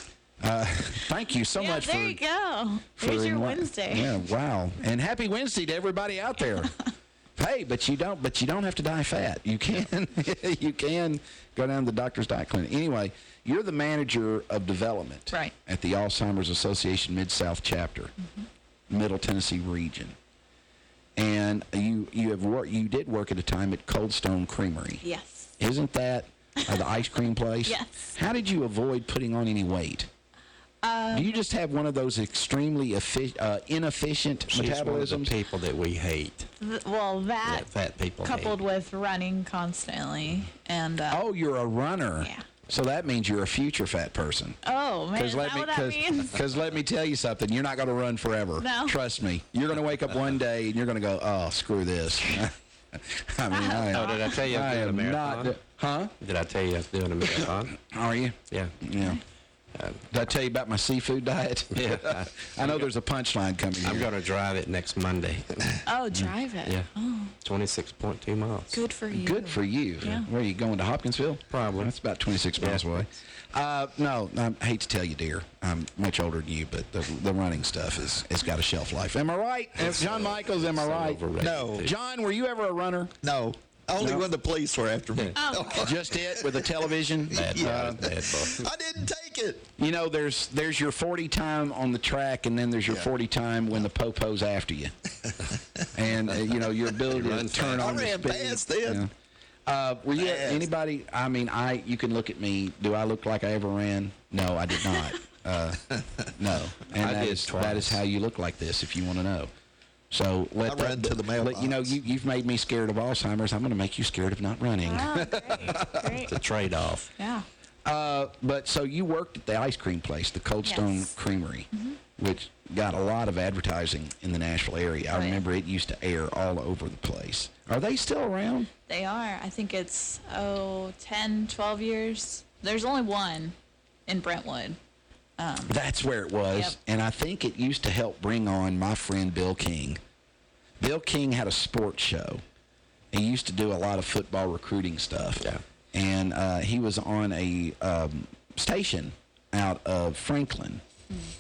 Thank you so Yeah, much there for. you go. for There's your enli- Wednesday. Yeah, wow. And happy Wednesday to everybody out there. Hey, but you don't have to die fat. You can you can go down to the Doctor's Diet Clinic. Anyway, you're the manager of development Right. at the Alzheimer's Association Mid-South chapter, Middle Tennessee region. And you did work at a time at Cold Stone Creamery. Yes. Isn't that the ice cream place? Yes. How did you avoid putting on any weight? Do you just have one of those extremely inefficient She's one of the metabolisms? people that we hate. Well, that That fat people coupled hate. with running constantly and Oh, you're a runner. Yeah. So that means you're a future fat person. oh man, is that what that means? Because let me tell you something, you're not going to run forever. No. Trust me. You're going to wake up one day and you're going to go, oh, screw this. I mean, Oh, did I tell you I was doing a am marathon? not. Huh? Did I tell you I was doing a marathon? Are you? Yeah. Yeah. Did I tell you about my seafood diet? Yeah. I know there's a punchline coming. I'm here. going to drive it next Monday. Oh, drive it. Yeah. Oh, 26.2 miles. good for you. Good for you. Yeah. Where are you going, to Hopkinsville? Probably. That's about 26 miles Yeah. away. No, I hate to tell you, dear. I'm much older than you, but the running stuff has got a shelf life. Am I right? John Michaels, am I so right? overrated, No. too. John, were you ever a runner? No, only No. when the police were after me. Oh, Just it with a television? Bad boy, bad boy. I didn't take it. You know, there's your 40 time on the track, and then there's your 40 time when the popo's after you. And, your ability to run turn fast. on I the ran speed. fast then. Yeah. Were you Fast. anybody? I mean, you can look at me. Do I look like I ever ran? No, I did not. No, and I that did is twice. how you look like this. If you want to know, so I run to the mailbox. you've made me scared of Alzheimer's. I'm going to make you scared of not running. oh great. It's a trade-off. Yeah. But so you worked at the ice cream place, the Cold Stone Yes. Creamery, which got a lot of advertising in the Nashville area. I Oh, yeah. remember it used to air all over the place. Are they still around? They are. I think it's 10, 12 years. There's only one in Brentwood. That's where it was. Yep. And I think it used to help bring on my friend Bill King. Bill King had a sports show. He used to do a lot of football recruiting stuff. Yeah. And he was on a station out of Franklin.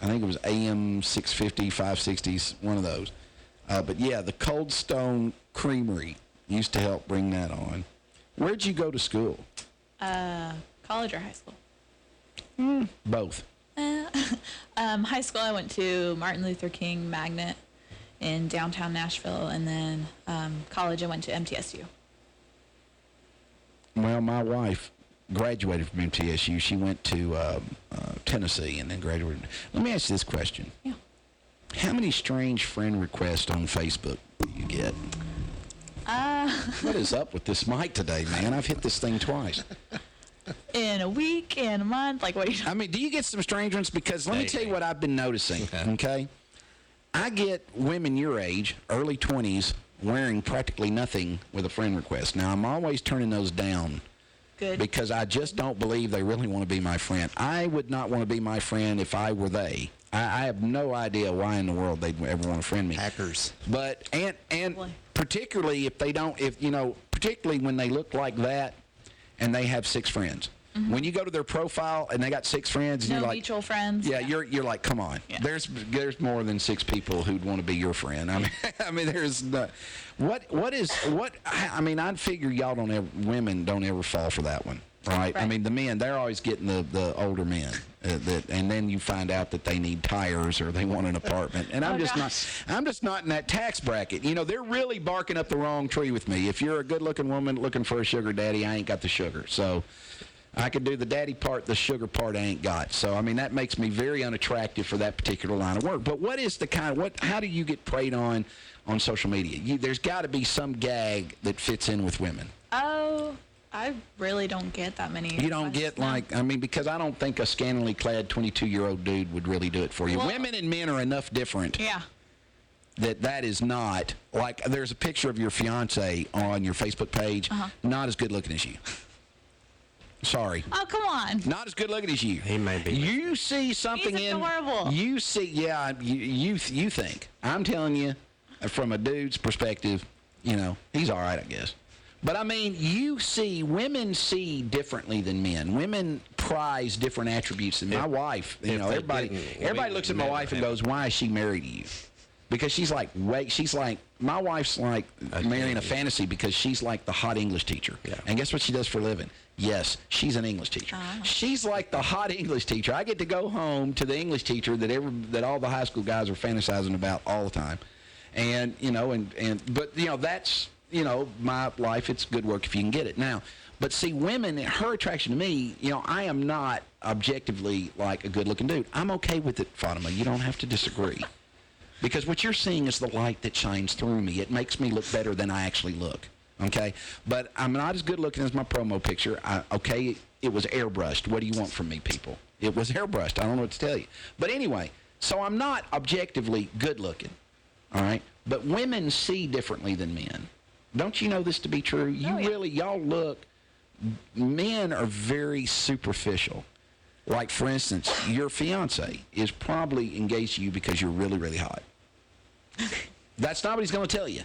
I think it was AM 650, 560s, one of those. But yeah, the Cold Stone Creamery used to help bring that on. Where'd you go to school? College or high school? Both. High school, I went to Martin Luther King Magnet in downtown Nashville, and then college, I went to MTSU. Well, my wife graduated from MTSU. She went to Tennessee and then graduated. Let me ask you this question. Yeah. How many strange friend requests on Facebook do you get? What is up with this mic today, man? I've hit this thing twice. In a week, in a month, like what are you I mean, do you get some strange ones? Because let me tell you what I've been noticing, Okay. okay? I get women your age, early 20s, wearing practically nothing with a friend request. Now, I'm always turning those down good? because I just don't believe they really want to be my friend. I would not want to be my friend if I were they. I have no idea why in the world they'd ever want to friend me. Hackers. But, and Boy. particularly if they don't, particularly when they look like that and they have 6 friends. When you go to their profile and they got 6 friends, and No you're like, mutual friends. yeah, you're like, come on. Yeah. There's more than 6 people who'd want to be your friend. I mean, there's the, I mean, I'd figure women don't ever fall for that one. right? I Right. mean, the men, they're always getting the older men. And then you find out that they need tires or they want an apartment. And I'm Oh, just gosh. not in that tax bracket. You know, they're really barking up the wrong tree with me. If you're a good-looking woman looking for a sugar daddy, I ain't got the sugar. So I could do the daddy part, the sugar part I ain't got. So, I mean, that makes me very unattractive for that particular line of work. But what is the how do you get preyed on social media? There's got to be some gag that fits in with women. Oh, I really don't get that many. You don't requests, get no. because I don't think a scantily clad 22-year-old dude would really do it for you. Well- Women and men are enough different Yeah. that is not, like, there's a picture of your fiance on your Facebook page, not as good looking as you. Sorry. Oh, come on. Not as good looking as you. He may be. You see something He's in. adorable. You see, yeah. You think. I'm telling you, from a dude's perspective, you know, he's all right, I guess. But I mean, women see differently than men. Women prize different attributes than my wife. You if know, they everybody didn't, looks at my never wife and have goes, "Why is she married to you?" Because she's like, my wife's like marrying a fantasy because she's like the hot English teacher. Yeah. And guess what she does for a living? Yes, she's an English teacher. She's like the hot English teacher. I get to go home to the English teacher that all the high school guys are fantasizing about all the time. And, you know, but, you know, that's, you know, my life. It's good work if you can get it. Now, but see, women, her attraction to me, you know, I am not objectively like a good-looking dude. I'm okay with it, Fatima. You don't have to disagree. Because what you're seeing is the light that shines through me. It makes me look better than I actually look, okay? But I'm not as good-looking as my promo picture. Okay, it was airbrushed. What do you want from me, people? It was airbrushed. I don't know what to tell you. But anyway, so I'm not objectively good-looking, all right? But women see differently than men. Don't you know this to be true? Y'all look, men are very superficial. Like, for instance, your fiance is probably engaged to you because you're really, really hot. That's not what he's going to tell you.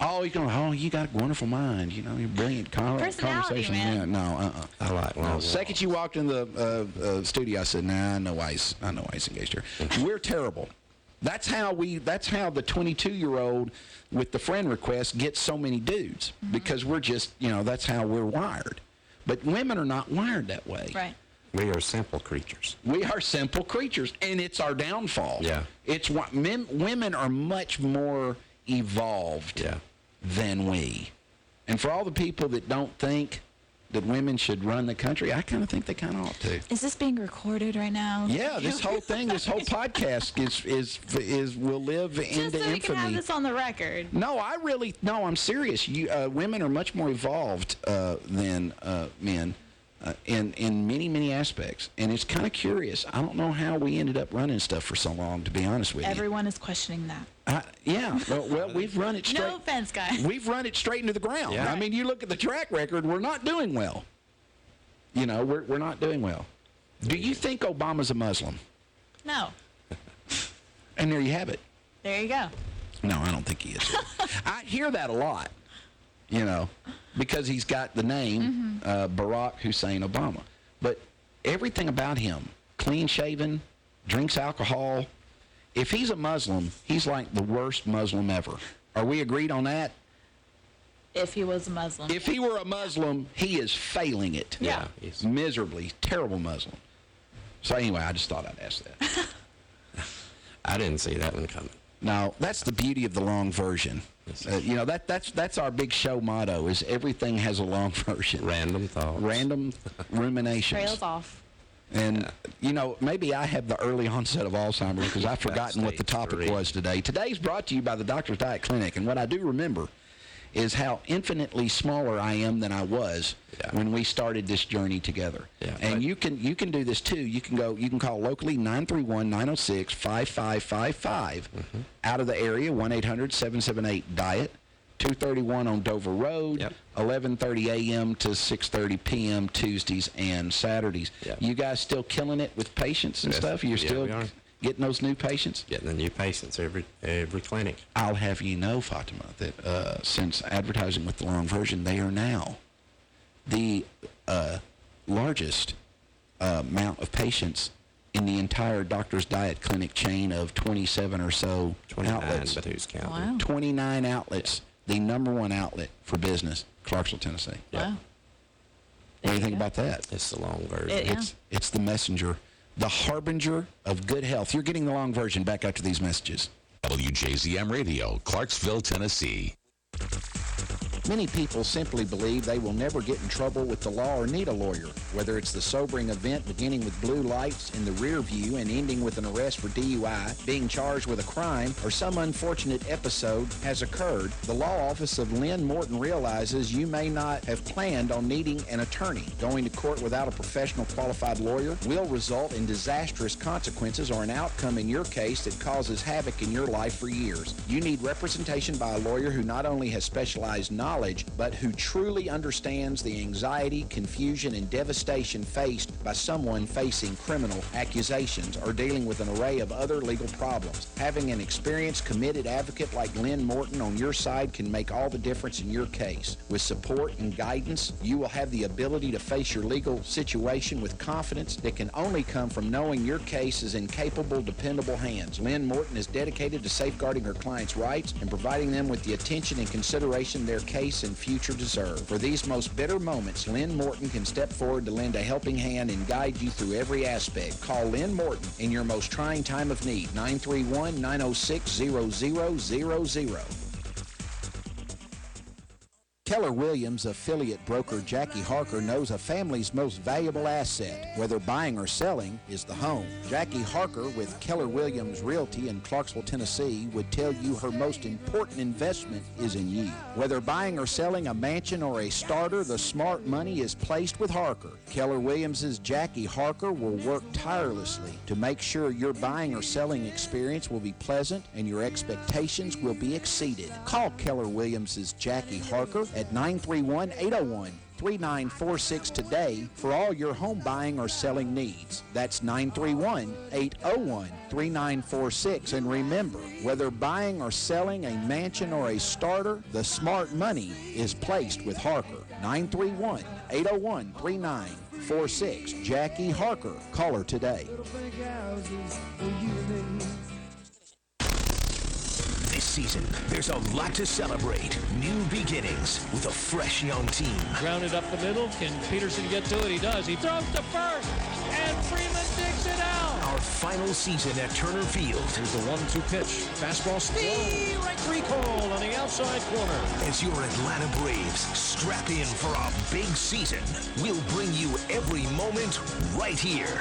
Oh, he's going, you got a wonderful mind. You know, you're brilliant conversation. man. Yeah, no, I like long The second you walked in the studio, I said, I know why he's engaged her. We're terrible. That's how the 22-year-old with the friend request gets so many dudes, because we're just, you know, that's how we're wired. But women are not wired that way. Right. We are simple creatures. We are simple creatures, and it's our downfall. Yeah. It's what women are much more evolved than we. And for all the people that don't think that women should run the country, I kind of think they kind of ought to. Is this being recorded right now? Yeah, this whole podcast is will live into Just so we can have infamy. this on the record. No, I'm serious. Women are much more evolved than men in many, many aspects. And it's kind of curious. I don't know how we ended up running stuff for so long, to be honest with you. Everyone is questioning that. Yeah. Well, we've run it straight. No offense, guys. We've run it straight into the ground. Yeah. I mean, you look at the track record, we're not doing well. You know, we're not doing well. Do you think Obama's a Muslim? No. And there you have it. There you go. No, I don't think he is. I hear that a lot, you know, because he's got the name Barack Hussein Obama. But everything about him, clean-shaven, drinks alcohol. If he's a Muslim, he's like the worst Muslim ever. Are we agreed on that? If he was a Muslim. If he were a Muslim, he is failing it. Yeah. Miserably. Terrible Muslim. So anyway, I just thought I'd ask that. I didn't see that one coming. No, that's the beauty of the long version. You know, that's our big show motto, is everything has a long version. Random thoughts. Random ruminations. Trails off. And, you know, maybe I have the early onset of Alzheimer's because I've forgotten what the Stage topic 3. was today. Today's brought to you by the Doctor's Diet Clinic. And what I do remember is how infinitely smaller I am than I was when we started this journey together. Yeah, and you can do this too. You can call locally 931-906-5555 out of the area 1-800-778-DIET. 231 on Dover Road, 11:30 a.m. to 6:30 p.m. Tuesdays and Saturdays. Yep. You guys still killing it with patients and stuff? You're still we are. getting those new patients? Getting the new patients every clinic. I'll have you know, Fatima, that since advertising with the long version, they are now the largest amount of patients in the entire Doctor's Diet Clinic chain of 27 or so 29, outlets. but who's counting? Wow. 29 outlets. The number one outlet for business, Clarksville, Tennessee. Wow. What do you think about that? It's the long version. Yeah. It's the messenger, the harbinger of good health. You're getting the long version. Back after these messages. WJZM Radio, Clarksville, Tennessee. Many people simply believe they will never get in trouble with the law or need a lawyer, whether it's the sobering event beginning with blue lights in the rear view and ending with an arrest for DUI, being charged with a crime, or some unfortunate episode has occurred. The law office of Lynn Morton realizes you may not have planned on needing an attorney. Going to court without a professional qualified lawyer will result in disastrous consequences or an outcome in your case that causes havoc in your life for years. You need representation by a lawyer who not only has specialized knowledge, but who truly understands the anxiety, confusion, and devastation faced by someone facing criminal accusations or dealing with an array of other legal problems. Having an experienced, committed advocate like Lynn Morton on your side can make all the difference in your case. With support and guidance, you will have the ability to face your legal situation with confidence that can only come from knowing your case is in capable, dependable hands. Lynn Morton is dedicated to safeguarding her clients' rights and providing them with the attention and consideration their case and future deserve. For these most bitter moments, Lynn Morton can step forward to lend a helping hand and guide you through every aspect. Call Lynn Morton in your most trying time of need, 931-906-0000. Keller Williams affiliate broker Jackie Harker knows a family's most valuable asset, whether buying or selling, is the home. Jackie Harker with Keller Williams Realty in Clarksville, Tennessee would tell you her most important investment is in you. Whether buying or selling a mansion or a starter, the smart money is placed with Harker. Keller Williams' Jackie Harker will work tirelessly to make sure your buying or selling experience will be pleasant and your expectations will be exceeded. Call Keller Williams' Jackie Harker at 931-801-3946 today for all your home buying or selling needs. That's 931-801-3946. And remember, whether buying or selling a mansion or a starter, the smart money is placed with Harker. 931-801-3946. Jackie Harker. Call her today. This season, there's a lot to celebrate. New beginnings with a fresh young team. Grounded up the middle. Can Peterson get to it? He does. He throws to first, and Freeman digs it out. Our final season at Turner Field. Here's the 1-2 pitch. Fastball right recall on the outside corner. As your Atlanta Braves strap in for a big season, we'll bring you every moment right here.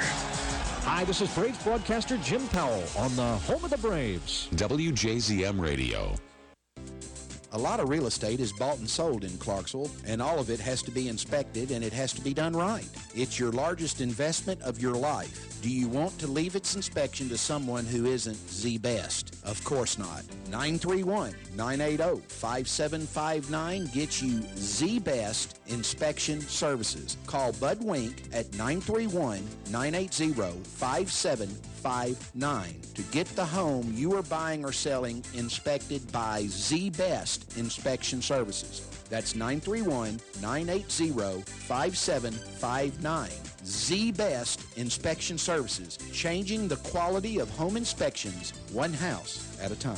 Hi, this is Braves broadcaster Jim Powell on the home of the Braves. WJZM Radio. A lot of real estate is bought and sold in Clarksville, and all of it has to be inspected, and it has to be done right. It's your largest investment of your life. Do you want to leave its inspection to someone who isn't the best? Of course not. 931-980-5759 gets you the best inspection services. Call Bud Wink at 931-980-5759 to get the home you are buying or selling inspected by the best inspection services. That's 931-980-5759. The best inspection services, changing the quality of home inspections one house at a time.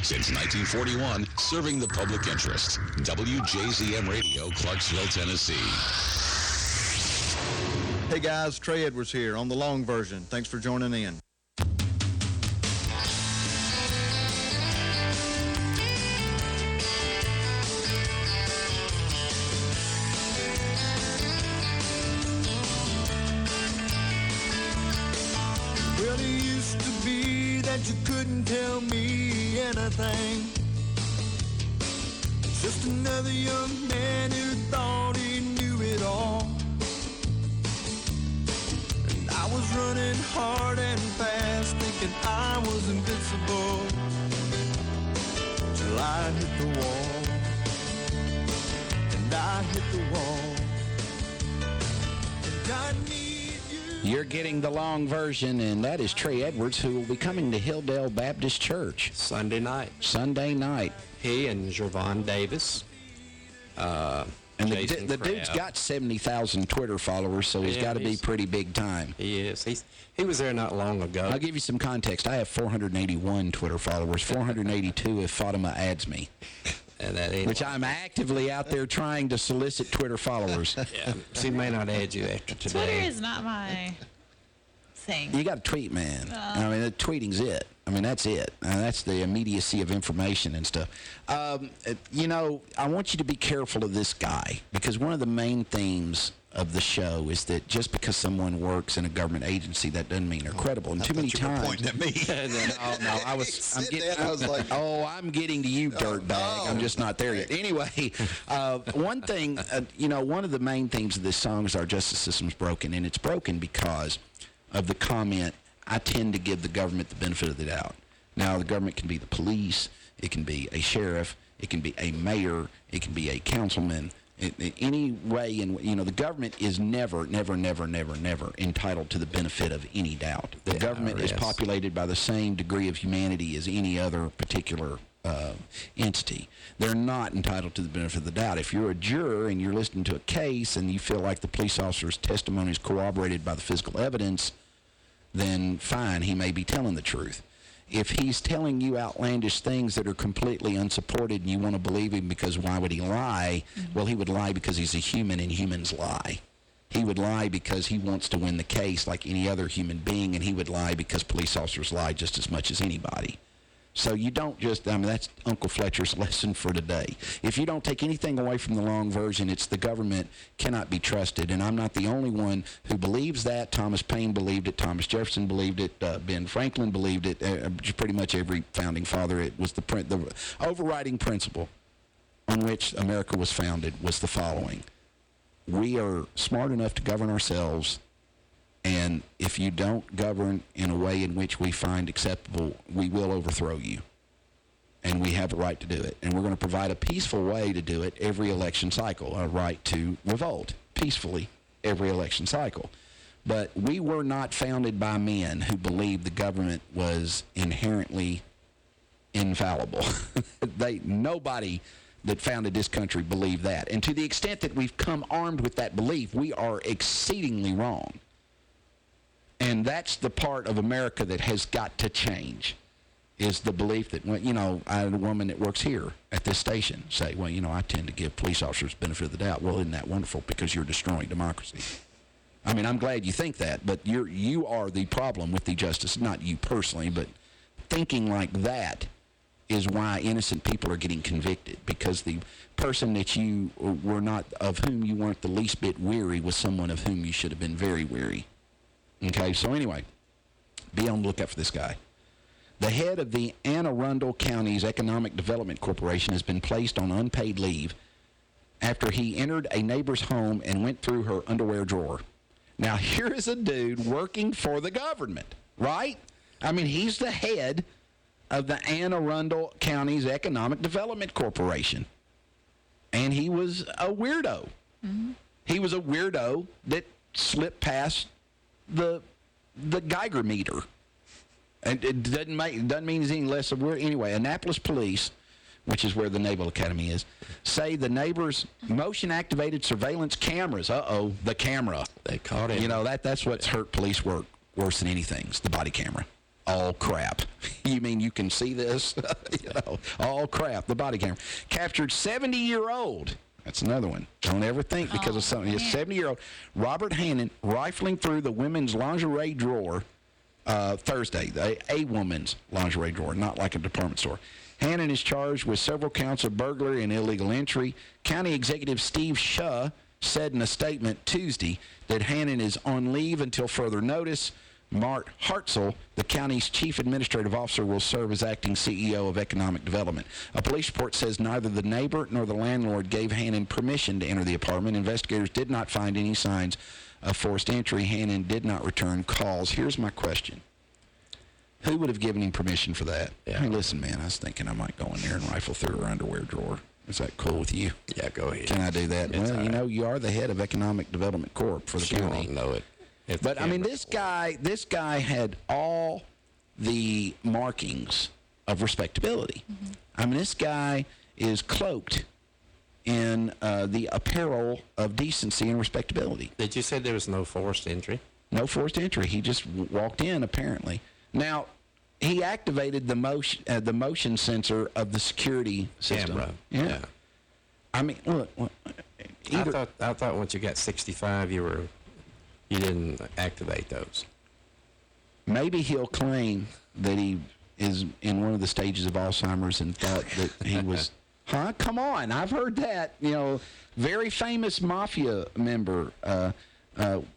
Since 1941, serving the public interest. WJZM Radio, Clarksville, Tennessee. Hey guys, Trey Edwards here on the long version. Thanks for joining in. Well, it used to be that you couldn't tell me anything. Just another young man who thought he knew it all. And I was running hard and fast, thinking I was invincible, till I hit the wall. And I hit the wall. And I need you. You're getting the long version, and that is Trey Edwards, who will be coming to Hilldale Baptist Church Sunday night. Sunday night. He and Jervon Davis. And the dude's got 70,000 Twitter followers, so he's got to be pretty big time. He is. He was there not long ago. I'll give you some context. I have 481 Twitter followers, 482 if Fatima adds me. And that ain't Which I'm actively out there trying to solicit Twitter followers. Yeah, she may not add you after today. Twitter is not my thing. You got to tweet, man. I mean, the tweeting's it. I mean, that's it. That's the immediacy of information and stuff. You know, I want you to be careful of this guy, because one of the main themes of the show is that just because someone works in a government agency, that doesn't mean they're credible. And too many times. Pointing at me. No, I was getting to you, dirtbag. I'm just not there yet. Anyway, one thing, you know, one of the main themes of this song is our justice system's broken, and it's broken because of the comment, I tend to give the government the benefit of the doubt. Now, the government can be the police, it can be a sheriff, it can be a mayor, it can be a councilman. Any way, and you know, the government is never entitled to the benefit of any doubt. The government is populated by the same degree of humanity as any other particular entity. They're not entitled to the benefit of the doubt. If you're a juror and you're listening to a case and you feel like the police officer's testimony is corroborated by the physical evidence, then fine, he may be telling the truth. If he's telling you outlandish things that are completely unsupported and you want to believe him because why would he lie? Well, he would lie because he's a human and humans lie. He would lie because he wants to win the case like any other human being, and he would lie because police officers lie just as much as anybody. So you don't just, I mean, that's Uncle Fletcher's lesson for today. If you don't take anything away from the long version, it's the government cannot be trusted. And I'm not the only one who believes that. Thomas Paine believed it. Thomas Jefferson believed it. Ben Franklin believed it. Pretty much every founding father. It was the overriding principle on which America was founded was the following. We are smart enough to govern ourselves, and if you don't govern in a way in which we find acceptable, we will overthrow you. And we have a right to do it. And we're going to provide a peaceful way to do it every election cycle, a right to revolt peacefully every election cycle. But we were not founded by men who believed the government was inherently infallible. Nobody that founded this country believed that. And to the extent that we've come armed with that belief, we are exceedingly wrong. And that's the part of America that has got to change, is the belief that, well, you know, I had a woman that works here at this station say, well, you know, I tend to give police officers benefit of the doubt. Well, isn't that wonderful? Because you're destroying democracy. I mean, I'm glad you think that, but you are the problem with the justice, not you personally, but thinking like that is why innocent people are getting convicted, because the person that you were not, of whom you weren't the least bit weary, was someone of whom you should have been very weary. Okay, so anyway, be on the lookout for this guy. The head of the Anne Arundel County's Economic Development Corporation has been placed on unpaid leave after he entered a neighbor's home and went through her underwear drawer. Now, here is a dude working for the government, right? I mean, he's the head of the Anne Arundel County's Economic Development Corporation. And he was a weirdo. Mm-hmm. He was a weirdo that slipped past the Geiger meter. And it doesn't mean he's any less of weird. Anyway, Annapolis Police, which is where the Naval Academy is, say the neighbor's motion-activated surveillance cameras, the camera. They caught him. You know, that's what's hurt police work worse than anything, is the body camera. All crap. You mean you can see this? You know, all crap, the body camera. Captured 70-year-old. That's another one. Don't ever think because of something. A 70-year-old Robert Hannon rifling through the women's lingerie drawer Thursday, a woman's lingerie drawer, not like a department store. Hannon is charged with several counts of burglary and illegal entry. County Executive Steve Shuh said in a statement Tuesday that Hannon is on leave until further notice. Mart Hartzell, the county's chief administrative officer, will serve as acting CEO of economic development. A police report says neither the neighbor nor the landlord gave Hannon permission to enter the apartment. Investigators did not find any signs of forced entry. Hannon did not return calls. Here's my question. Who would have given him permission for that? Yeah. Hey, listen, man, I was thinking I might go in there and rifle through her underwear drawer. Is that cool with you? Yeah, go ahead. Can I do that? Well, you know, you are the head of Economic Development Corp for the county. She won't know it. But I mean, this guy had all the markings of respectability. Mm-hmm. I mean, this guy is cloaked in the apparel of decency and respectability. Did you say there was no forced entry? No forced entry. He just walked in, apparently. Now, he activated the motion sensor of the security system. Camera. Yeah. I mean, look. I thought once you got 65, you didn't activate those. Maybe he'll claim that he is in one of the stages of Alzheimer's and thought that he was. Huh? Come on! I've heard that. Very famous mafia member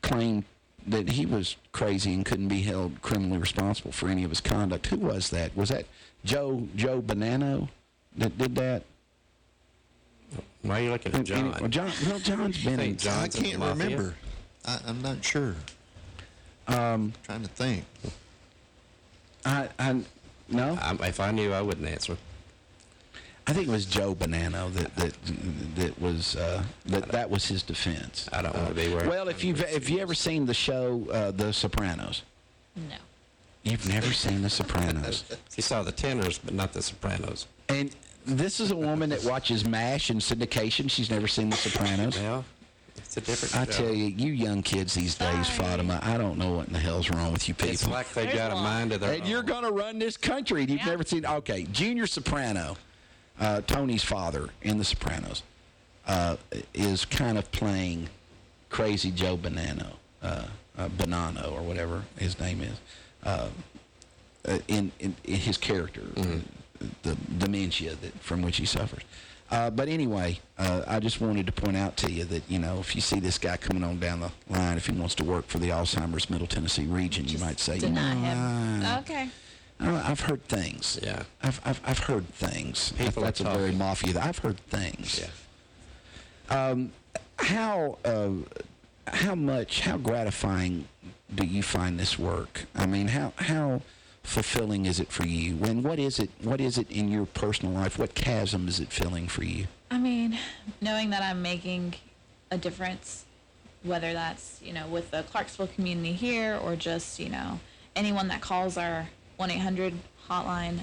claimed that he was crazy and couldn't be held criminally responsible for any of his conduct. Who was that? Was that Joe Bonanno that did that? Why are you looking at John? John's been in. I can't remember. I'm not sure. Trying to think. No. If I knew, I wouldn't answer. I think it was Joe Bonanno that was his defense. I don't want to be where. Well, if you ever seen the show The Sopranos? No. You've never seen The Sopranos. He saw the Tenors, but not the Sopranos. And this is a woman that watches MASH and syndication. She's never seen The Sopranos. Well, it's a different I show. tell you young kids these days, Fatima, I don't know what in the hell's wrong with you people. It's like they got a mind of their own. And you're going to run this country, and you've never seen. Okay, Junior Soprano, Tony's father in The Sopranos, is kind of playing crazy Joe Bonanno, Bonanno or whatever his name is, in his character, the dementia from which he suffers. But anyway, I just wanted to point out to you that, if you see this guy coming on down the line, if he wants to work for the Alzheimer's Middle Tennessee region, you might say, deny him. Okay. I've heard things. Yeah. I've heard things. That's a very mafia. I've heard things. Yeah. How gratifying do you find this work? I mean, how fulfilling is it for you? And what is it in your personal life? What chasm is it filling for you? I mean, knowing that I'm making a difference, whether that's, with the Clarksville community here or just, anyone that calls our 1-800 hotline,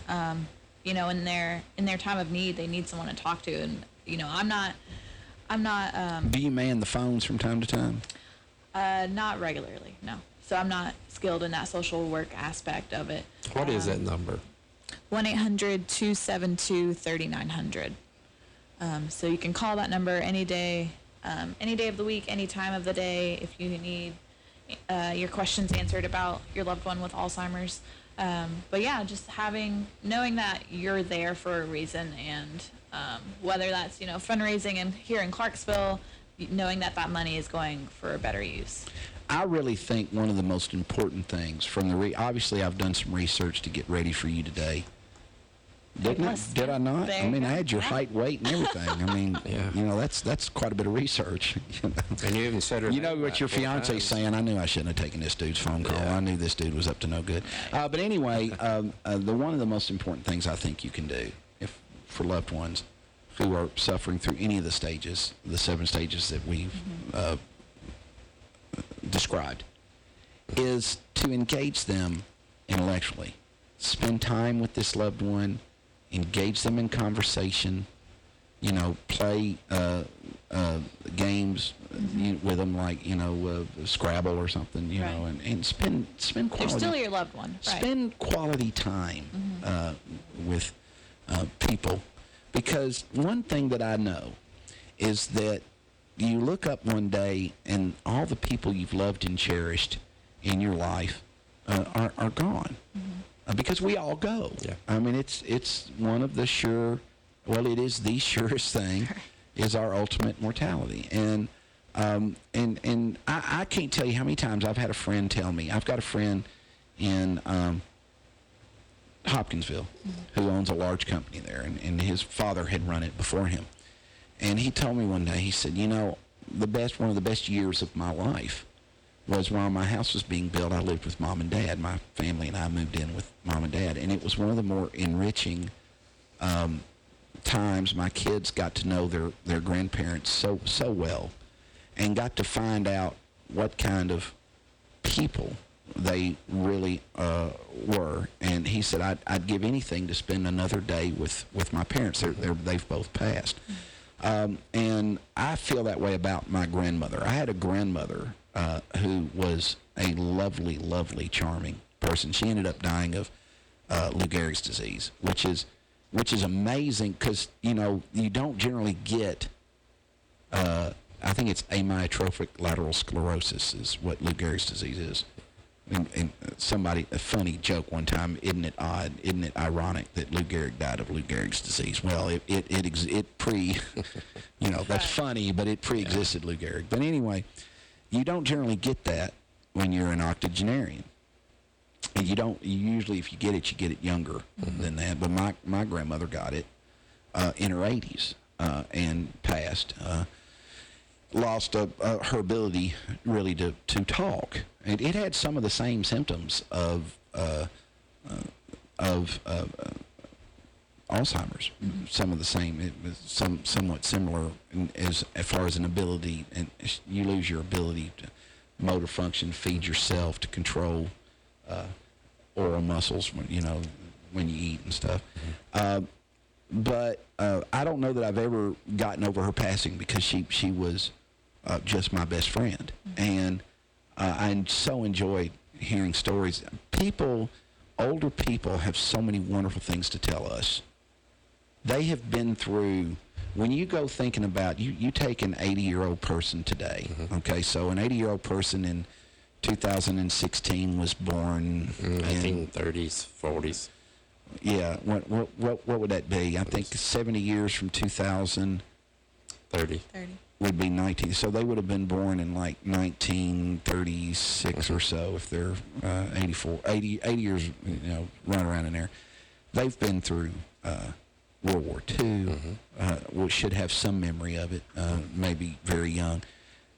in their time of need, they need someone to talk to. And, I'm not. Do you man the phones from time to time? Not regularly, no. So I'm not skilled in that social work aspect of it. What is that number? 1-800-272-3900. So you can call that number any day of the week, any time of the day, if you need your questions answered about your loved one with Alzheimer's. But yeah, just knowing that you're there for a reason, and whether that's, fundraising and here in Clarksville, knowing that money is going for a better use. I really think one of the most important things obviously I've done some research to get ready for you today. Did I not? I mean, I had your height, weight, and everything. I mean, that's quite a bit of research. And you even said her name what your fiance's saying. I knew I shouldn't have taken this dude's phone call. Yeah. I knew this dude was up to no good. But anyway, one of the most important things I think you can do for loved ones who are suffering through any of the 7 stages that we've described, is to engage them intellectually. Spend time with this loved one, engage them in conversation, play games with them, like, Scrabble or something, Right. and spend quality. They're still your loved one. Right. Spend quality time with people, because one thing that I know is that you look up one day and all the people you've loved and cherished in your life are gone. Because we all go. Yeah. I mean, it's one of the it is the surest thing, is our ultimate mortality. And I can't tell you how many times I've had a friend tell me. I've got a friend in Hopkinsville who owns a large company there, and his father had run it before him. And he told me one day, he said, one of the best years of my life was while my house was being built. I lived with Mom and Dad. My family and I moved in with Mom and Dad, and it was one of the more enriching times. My kids got to know their grandparents so well, and got to find out what kind of people they really were. And he said, I'd give anything to spend another day with my parents. They've both passed. And I feel that way about my grandmother. I had a grandmother who was a lovely, lovely, charming person. She ended up dying of Lou Gehrig's disease, which is amazing because, you know, you don't generally get, I think it's amyotrophic lateral sclerosis is what Lou Gehrig's disease is. And a funny joke one time, isn't it odd, isn't it ironic that Lou Gehrig died of Lou Gehrig's disease? Well, you know, that's funny, but it pre-existed Lou Gehrig. But anyway, you don't generally get that when you're an octogenarian. And you usually, if you get it younger than that. But my grandmother got it in her 80s and passed. Lost her ability really to talk. And it had some of the same symptoms of Alzheimer's. Some of the same. It was somewhat similar as far as an ability, and you lose your ability to motor function, feed yourself, to control oral muscles when you eat and stuff. But I don't know that I've ever gotten over her passing because she was just my best friend, and I so enjoyed hearing stories. Older people have so many wonderful things to tell us. They have been through, when you go thinking about, you take an 80-year-old person today, okay, so an 80-year-old person in 2016 was born 1930s, 40s. Yeah, what would that be? I think 70 years from 2000. 30. Would be 19. So they would have been born in like 1936 or so if they're 80 years, run around in there. They've been through World War II. We should have some memory of it, maybe very young.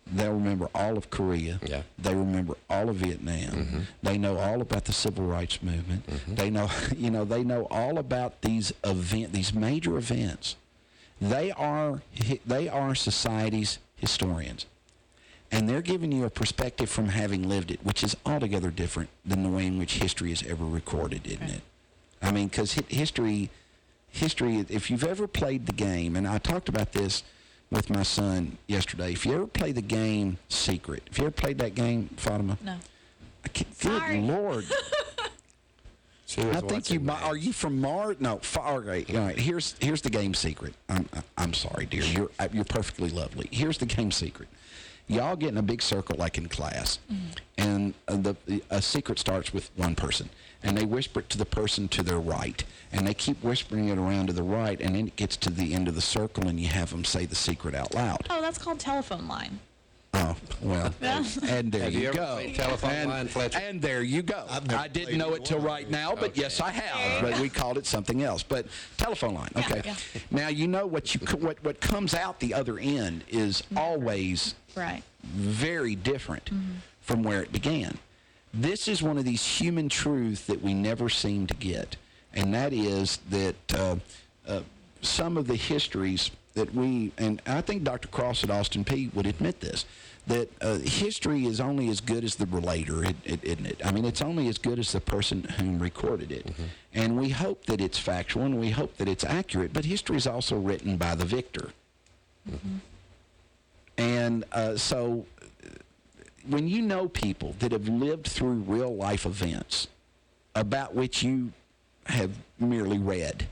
They'll remember all of Korea. Yeah. They remember all of Vietnam. They know all about the civil rights movement. They know, they know all about these major events. They are society's historians, and they're giving you a perspective from having lived it, which is altogether different than the way in which history is ever recorded, isn't it? I mean, because history, if you've ever played the game, and I talked about this with my son yesterday, if you ever play the game Secret, if you ever played that game, Fatima? No. Good Lord. I think are you from Mars? No. All right. Here's the game secret. I'm sorry, dear. You're perfectly lovely. Here's the game secret. Y'all get in a big circle like in class, and a secret starts with one person, and they whisper it to the person to their right, and they keep whispering it around to the right, and then it gets to the end of the circle, and you have them say the secret out loud. Oh, that's called telephone line. Oh, well, and there Have you ever go. played telephone line, Fletcher? And there you go. I didn't know it till right now, but yes, I have. But we called it something else. But telephone line, okay. Yeah. Now, what comes out the other end is always very different from where it began. This is one of these human truths that we never seem to get, and that is that some of the histories that and I think Dr. Cross at Austin Peay would admit this, that history is only as good as the relator, isn't it? I mean, it's only as good as the person who recorded it. And we hope that it's factual, and we hope that it's accurate, but history is also written by the victor. And so when you know people that have lived through real-life events about which you have merely read,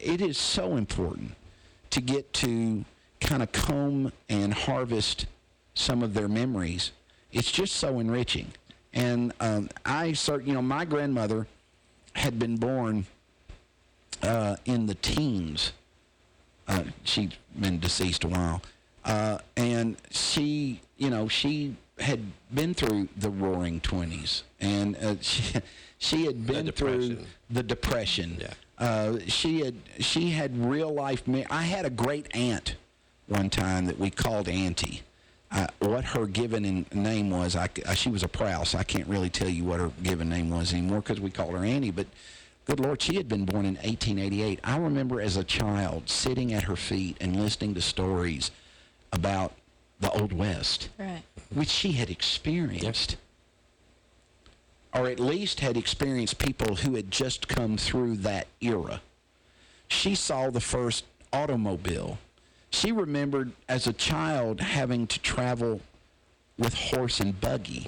it is so important to get to kind of comb and harvest some of their memories. It's just so enriching. And my grandmother had been born in the teens. She'd been deceased a while. And she had been through the Roaring 20s. And she had been through the Depression. Yeah. She had real life. I had a great aunt one time that we called Auntie. What her given name was, she was a Prouse. I can't really tell you what her given name was anymore because we called her Auntie. But good Lord, she had been born in 1888. I remember as a child sitting at her feet and listening to stories about the Old West, which she had experienced. Or at least had experienced people who had just come through that era. She saw the first automobile. She remembered as a child having to travel with horse and buggy.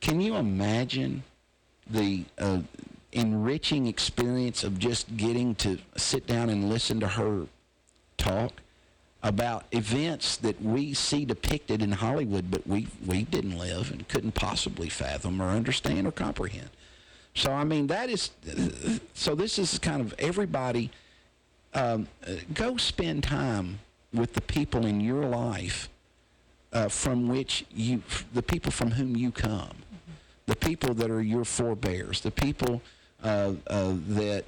Can you imagine the enriching experience of just getting to sit down and listen to her talk about events that we see depicted in Hollywood, but we didn't live and couldn't possibly fathom or understand or comprehend. So, I mean, so this is kind of everybody, go spend time with the people in your life the people from whom you come, the people that are your forebears, the people that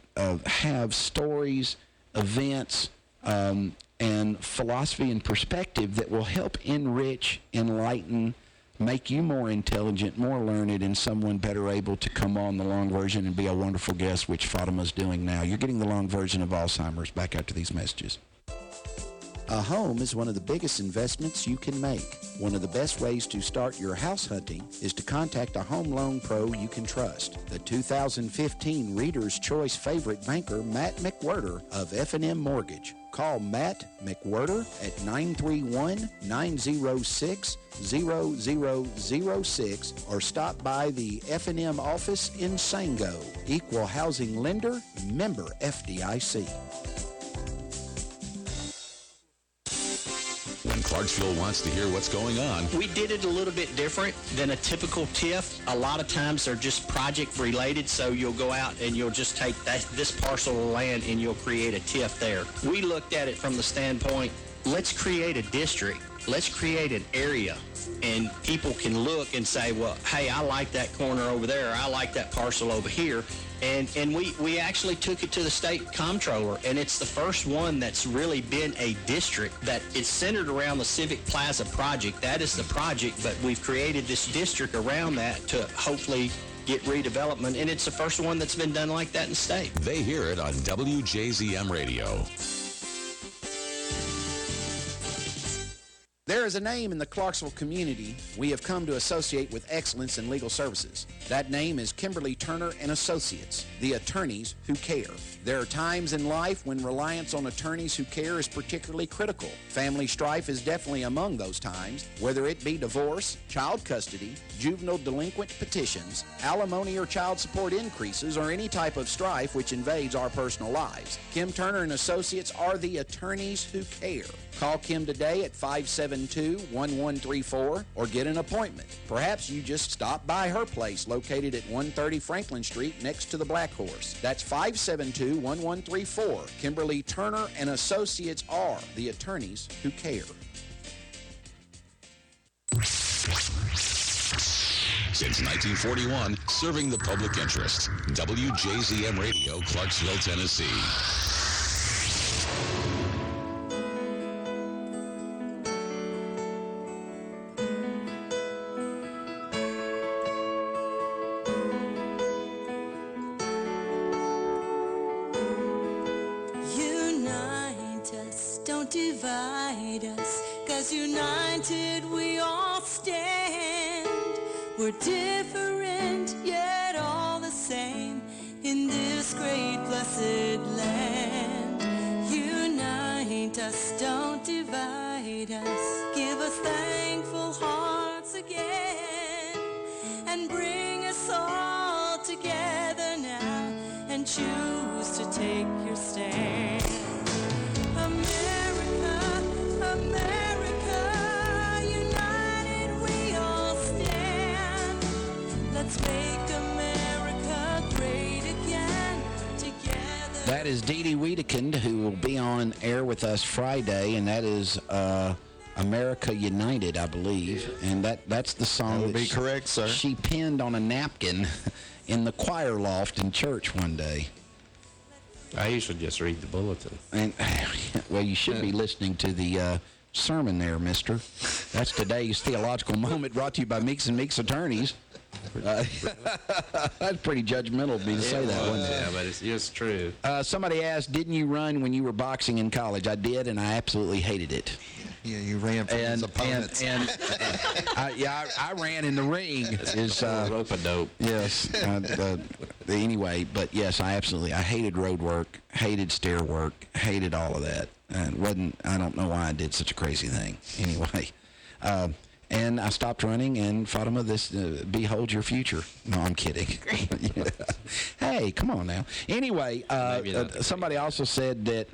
have stories, events, and philosophy and perspective that will help enrich, enlighten, make you more intelligent, more learned, and someone better able to come on the long version and be a wonderful guest, which Fatima's doing now. You're getting the long version of Alzheimer's back after these messages. A home is one of the biggest investments you can make. One of the best ways to start your house hunting is to contact a home loan pro you can trust. The 2015 Reader's Choice favorite banker, Matt McWhirter of F&M Mortgage. Call Matt McWhirter at 931-906-0006 or stop by the F&M office in Sango. Equal housing lender, member FDIC. When Clarksville wants to hear what's going on, we did it a little bit different than a typical TIF. A lot of times they're just project related, so you'll go out and you'll just take this parcel of land and you'll create a TIF there. We looked at it from the standpoint, let's create a district. Let's create an area, and people can look and say, well, hey, I like that corner over there. I like that parcel over here. And we actually took it to the state comptroller, and it's the first one that's really been a district that it's centered around the Civic Plaza project. That is the project, but we've created this district around that to hopefully get redevelopment, and it's the first one that's been done like that in the state. They hear it on WJZM Radio. There is a name in the Clarksville community we have come to associate with excellence in legal services. That name is Kimberly Turner and Associates, the attorneys who care. There are times in life when reliance on attorneys who care is particularly critical. Family strife is definitely among those times, whether it be divorce, child custody, juvenile delinquent petitions, alimony or child support increases, or any type of strife which invades our personal lives. Kim Turner and Associates are the attorneys who care. Call Kim today at 572-1134 or get an appointment. Perhaps you just stop by her place located at 130 Franklin Street next to the Black Horse. That's 572-1134. Kimberly Turner and Associates are the attorneys who care. Since 1941, serving the public interest. WJZM Radio, Clarksville, Tennessee. Divide us, 'cause united we all stand. We're different, yet all the same in this great blessed land. Unite us, don't divide us. Give us thankful hearts again, and bring us all together now, and choose to take your stand. That is Dee Dee Wiedekind, who will be on air with us Friday, and that is America United, I believe. And that's the song that would be correct, sir. She penned on a napkin in the choir loft in church one day. I usually just read the bulletin. And well, you should be listening to the sermon there, mister. That's today's theological moment, brought to you by Meeks and Meeks Attorneys. That's pretty judgmental of me to say that, wasn't it? Yeah, but it's just true. Somebody asked, didn't you run when you were boxing in college? I did, and I absolutely hated it. Yeah, you ran from his opponents. I ran in the ring. Rope-a-dope. Yes. Anyway, but yes, I hated road work, hated stair work, hated all of that. And I don't know why I did such a crazy thing. Anyway. And I stopped running, and Fatima, behold your future. No, I'm kidding. Yeah. Hey, come on now. Anyway, somebody also said that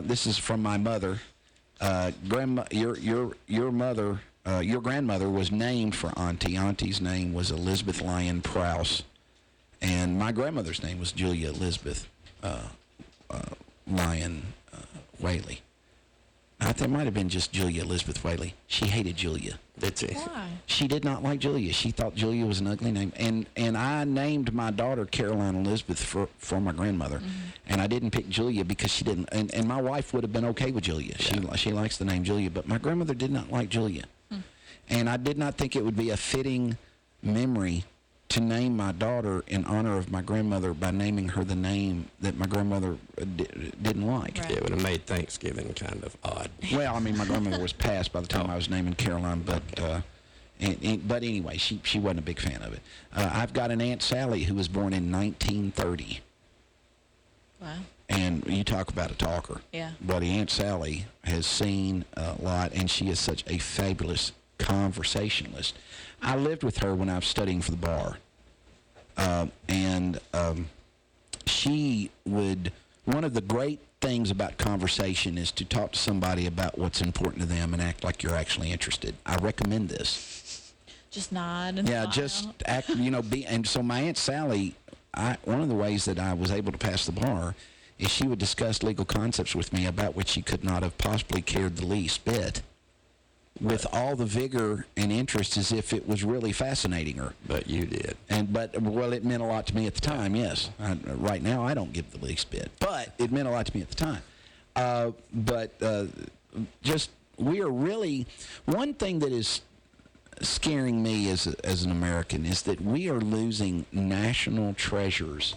this is from my mother. Grandma, your mother, your grandmother was named for Auntie. Auntie's name was Elizabeth Lyon Prowse, and my grandmother's name was Julia Elizabeth Lyon Whaley. I think it might have been just Julia Elizabeth Whaley. She hated Julia. Why? She did not like Julia. She thought Julia was an ugly name. And I named my daughter Caroline Elizabeth for my grandmother. And I didn't pick Julia because she didn't. And my wife would have been okay with Julia. She likes the name Julia. But my grandmother did not like Julia. And I did not think it would be a fitting memory to name my daughter in honor of my grandmother by naming her the name that my grandmother didn't like. Right. It would have made Thanksgiving kind of odd. Well, I mean, my grandmother was passed by the time I was naming Caroline, but but anyway, she wasn't a big fan of it. I've got an Aunt Sally who was born in 1930. Wow. And you talk about a talker. Yeah. Buddy, Aunt Sally has seen a lot, and she is such a fabulous conversationalist. I lived with her when I was studying for the bar. She would, one of the great things about conversation is to talk to somebody about what's important to them and act like you're actually interested. I recommend this. Just nod and Yeah, smile. just act, and so my Aunt Sally, one of the ways that I was able to pass the bar is she would discuss legal concepts with me about which she could not have possibly cared the least bit, with all the vigor and interest as if it was really fascinating her. But you did. Well, it meant a lot to me at the time, yes. Right now, I don't give the least bit. But it meant a lot to me at the time. We are really, one thing that is scaring me as an American is that we are losing national treasures.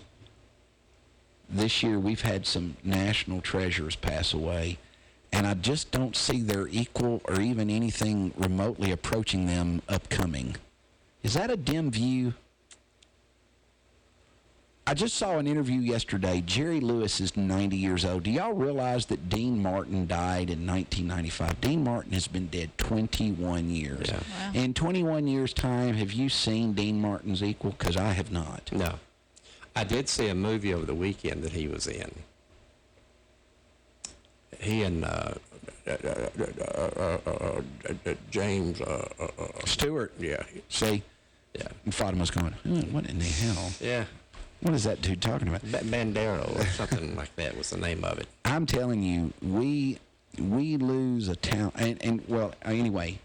This year, we've had some national treasures pass away. And I just don't see their equal or even anything remotely approaching them upcoming. Is that a dim view? I just saw an interview yesterday. Jerry Lewis is 90 years old. Do y'all realize that Dean Martin died in 1995? Dean Martin has been dead 21 years. Yeah. Wow. In 21 years' time, have you seen Dean Martin's equal? Because I have not. No. I did see a movie over the weekend that he was in. He and James Stewart. Yeah. See? Yeah. And Fatima's going, what in the hell? Yeah. What is that dude talking about? Bandero or something like that was the name of it. I'm telling you, we lose a talent. Anyway,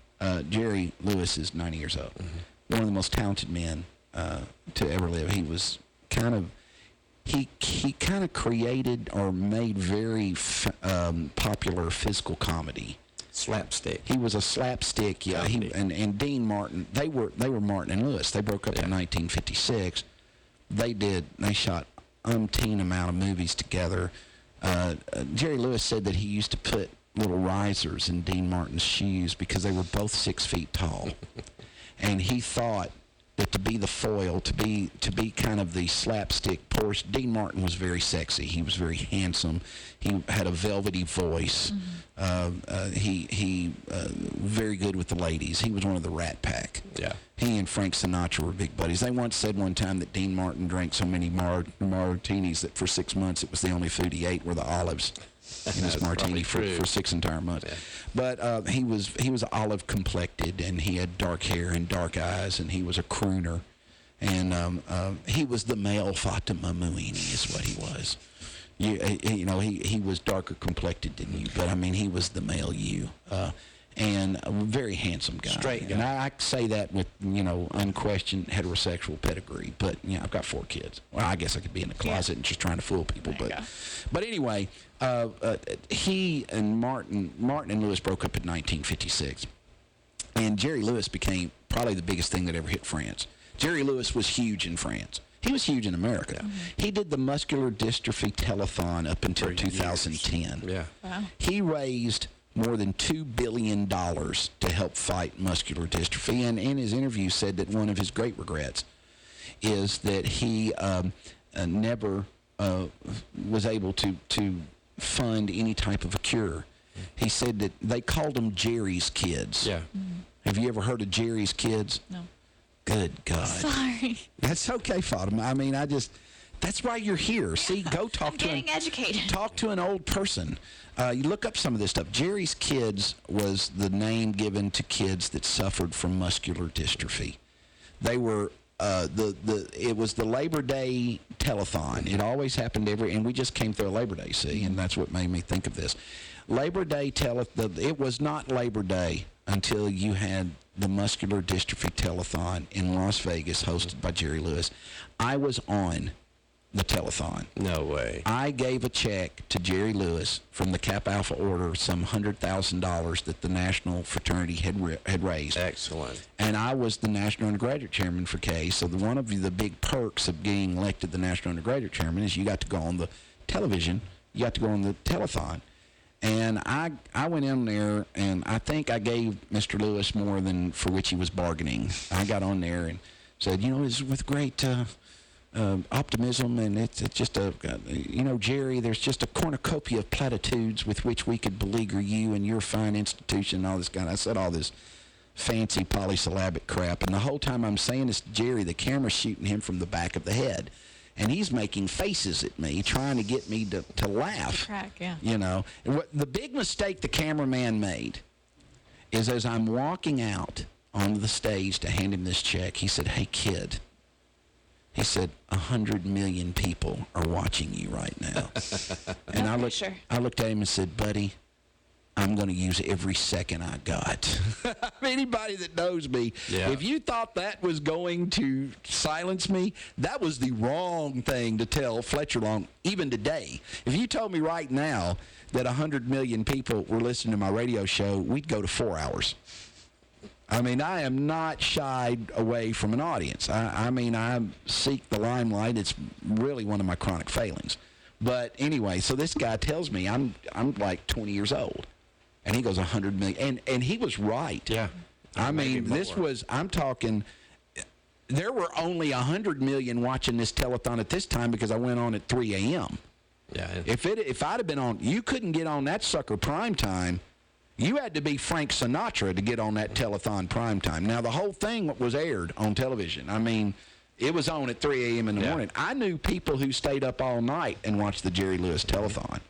Jerry Lewis is 90 years old. Mm-hmm. One of the most talented men to ever live. He was kind of, he kind of created or made very popular physical comedy. Slapstick. He was a slapstick, yeah. And Dean Martin, they were Martin and Lewis. They broke up in 1956. They shot umpteen amount of movies together. Jerry Lewis said that he used to put little risers in Dean Martin's shoes because they were both 6 feet tall. And he thought that to be the foil, to be kind of the slapstick portion. Dean Martin was very sexy. He was very handsome. He had a velvety voice. Mm-hmm. He very good with the ladies. He was one of the Rat Pack. Yeah. He and Frank Sinatra were big buddies. They once said one time that Dean Martin drank so many martinis that for 6 months it was the only food he ate were the olives in his martini for 6 entire months. Yeah. But he was olive complected, and he had dark hair and dark eyes, and he was a crooner, and he was the male Fatima Muini is what he was. He was darker complected than you, but I mean he was the male you. And a very handsome guy. Straight guy. And I say that with, unquestioned heterosexual pedigree. But, I've got 4 kids. Well, I guess I could be in the closet and just trying to fool people. But anyway, he and Martin and Lewis broke up in 1956. And Jerry Lewis became probably the biggest thing that ever hit France. Jerry Lewis was huge in France. He was huge in America. Mm-hmm. He did the muscular dystrophy telethon up until 2010. Yeah. Wow. He raised more than $2 billion to help fight muscular dystrophy. And in his interview said that one of his great regrets is that he never was able to fund any type of a cure. He said that they called them Jerry's kids. Yeah. Mm-hmm. Have you ever heard of Jerry's Kids? No. Good God. Sorry. That's okay, Fatima. I mean, that's why you're here. See, go talk I'm to getting educated. Talk to an old person. You look up some of this stuff. Jerry's Kids was the name given to kids that suffered from muscular dystrophy. They were it was the Labor Day telethon. It always happened and we just came through a Labor Day, see, and that's what made me think of this. Labor Day it was not Labor Day until you had the muscular dystrophy telethon in Las Vegas, hosted by Jerry Lewis. I was on the telethon. No way. I gave a check to Jerry Lewis from the Kappa Alpha Order, some $100,000 that the national fraternity had raised. Excellent. And I was the national undergraduate chairman for K. So one of the big perks of being elected the national undergraduate chairman is you got to go on the television. You got to go on the telethon. And I went in there, and I think I gave Mr. Lewis more than for which he was bargaining. I got on there and said, it's with great optimism, and it's just Jerry, there's just a cornucopia of platitudes with which we could beleaguer you and your fine institution and all this kind of, I said all this fancy polysyllabic crap, and the whole time I'm saying this to Jerry, the camera's shooting him from the back of the head, and he's making faces at me, trying to get me to laugh. Crack, yeah. And the big mistake the cameraman made is as I'm walking out onto the stage to hand him this check, he said, "Hey, kid," he said, 100 million people are watching you right now. And I looked at him and said, "Buddy, I'm going to use every second I got." Anybody that knows me, if you thought that was going to silence me, that was the wrong thing to tell Fletcher Long, even today. If you told me right now that 100 million people were listening to my radio show, we'd go to 4 hours. I mean, I am not shied away from an audience. I seek the limelight. It's really one of my chronic failings. But anyway, so this guy tells me I'm like 20 years old. And he goes 100 million. And he was right. Yeah. I mean, I'm talking, there were only 100 million watching this telethon at this time because I went on at 3 a.m. Yeah. If I'd have been on, you couldn't get on that sucker prime time. You had to be Frank Sinatra to get on that telethon prime time. Now, the whole thing was aired on television. I mean, it was on at 3 a.m. in the morning. I knew people who stayed up all night and watched the Jerry Lewis telethon.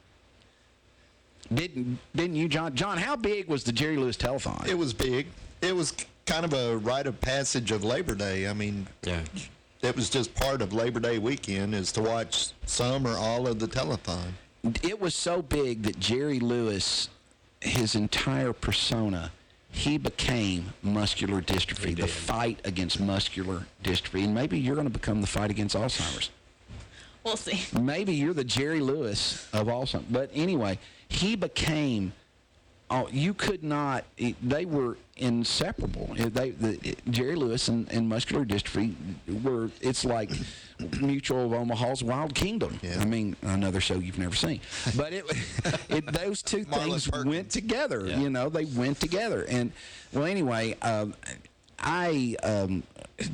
Didn't you, John? John, how big was the Jerry Lewis telethon? It was big. It was kind of a rite of passage of Labor Day. I mean, it was just part of Labor Day weekend is to watch some or all of the telethon. It was so big that Jerry Lewis, his entire persona, he became muscular dystrophy, the fight against muscular dystrophy. And maybe you're going to become the fight against Alzheimer's. We'll see. Maybe you're the Jerry Lewis of Alzheimer's. But anyway, he became, you could not, they were inseparable. Jerry Lewis and muscular dystrophy were, it's like Mutual of Omaha's Wild Kingdom. Yeah. I mean, another show you've never seen. But those two things went together. Yeah. They went together. And, well, anyway,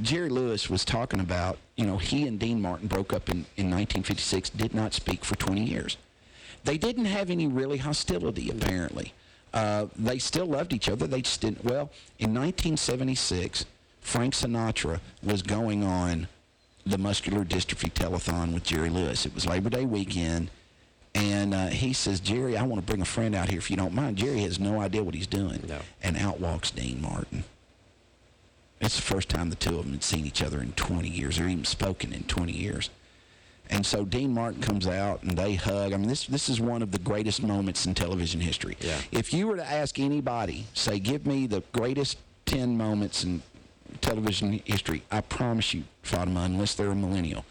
Jerry Lewis was talking about, he and Dean Martin broke up in 1956, did not speak for 20 years. They didn't have any really hostility, apparently. They still loved each other. They just didn't. Well, in 1976, Frank Sinatra was going on the muscular dystrophy telethon with Jerry Lewis. It was Labor Day weekend, and he says, "Jerry, I want to bring a friend out here if you don't mind." Jerry has no idea what he's doing. No. And out walks Dean Martin. It's the first time the two of them had seen each other in 20 years, or even spoken in 20 years. And so Dean Martin comes out, and they hug. I mean, this is one of the greatest moments in television history. Yeah. If you were to ask anybody, say, give me the greatest 10 moments in television history, I promise you, Fatima, unless they're a millennial,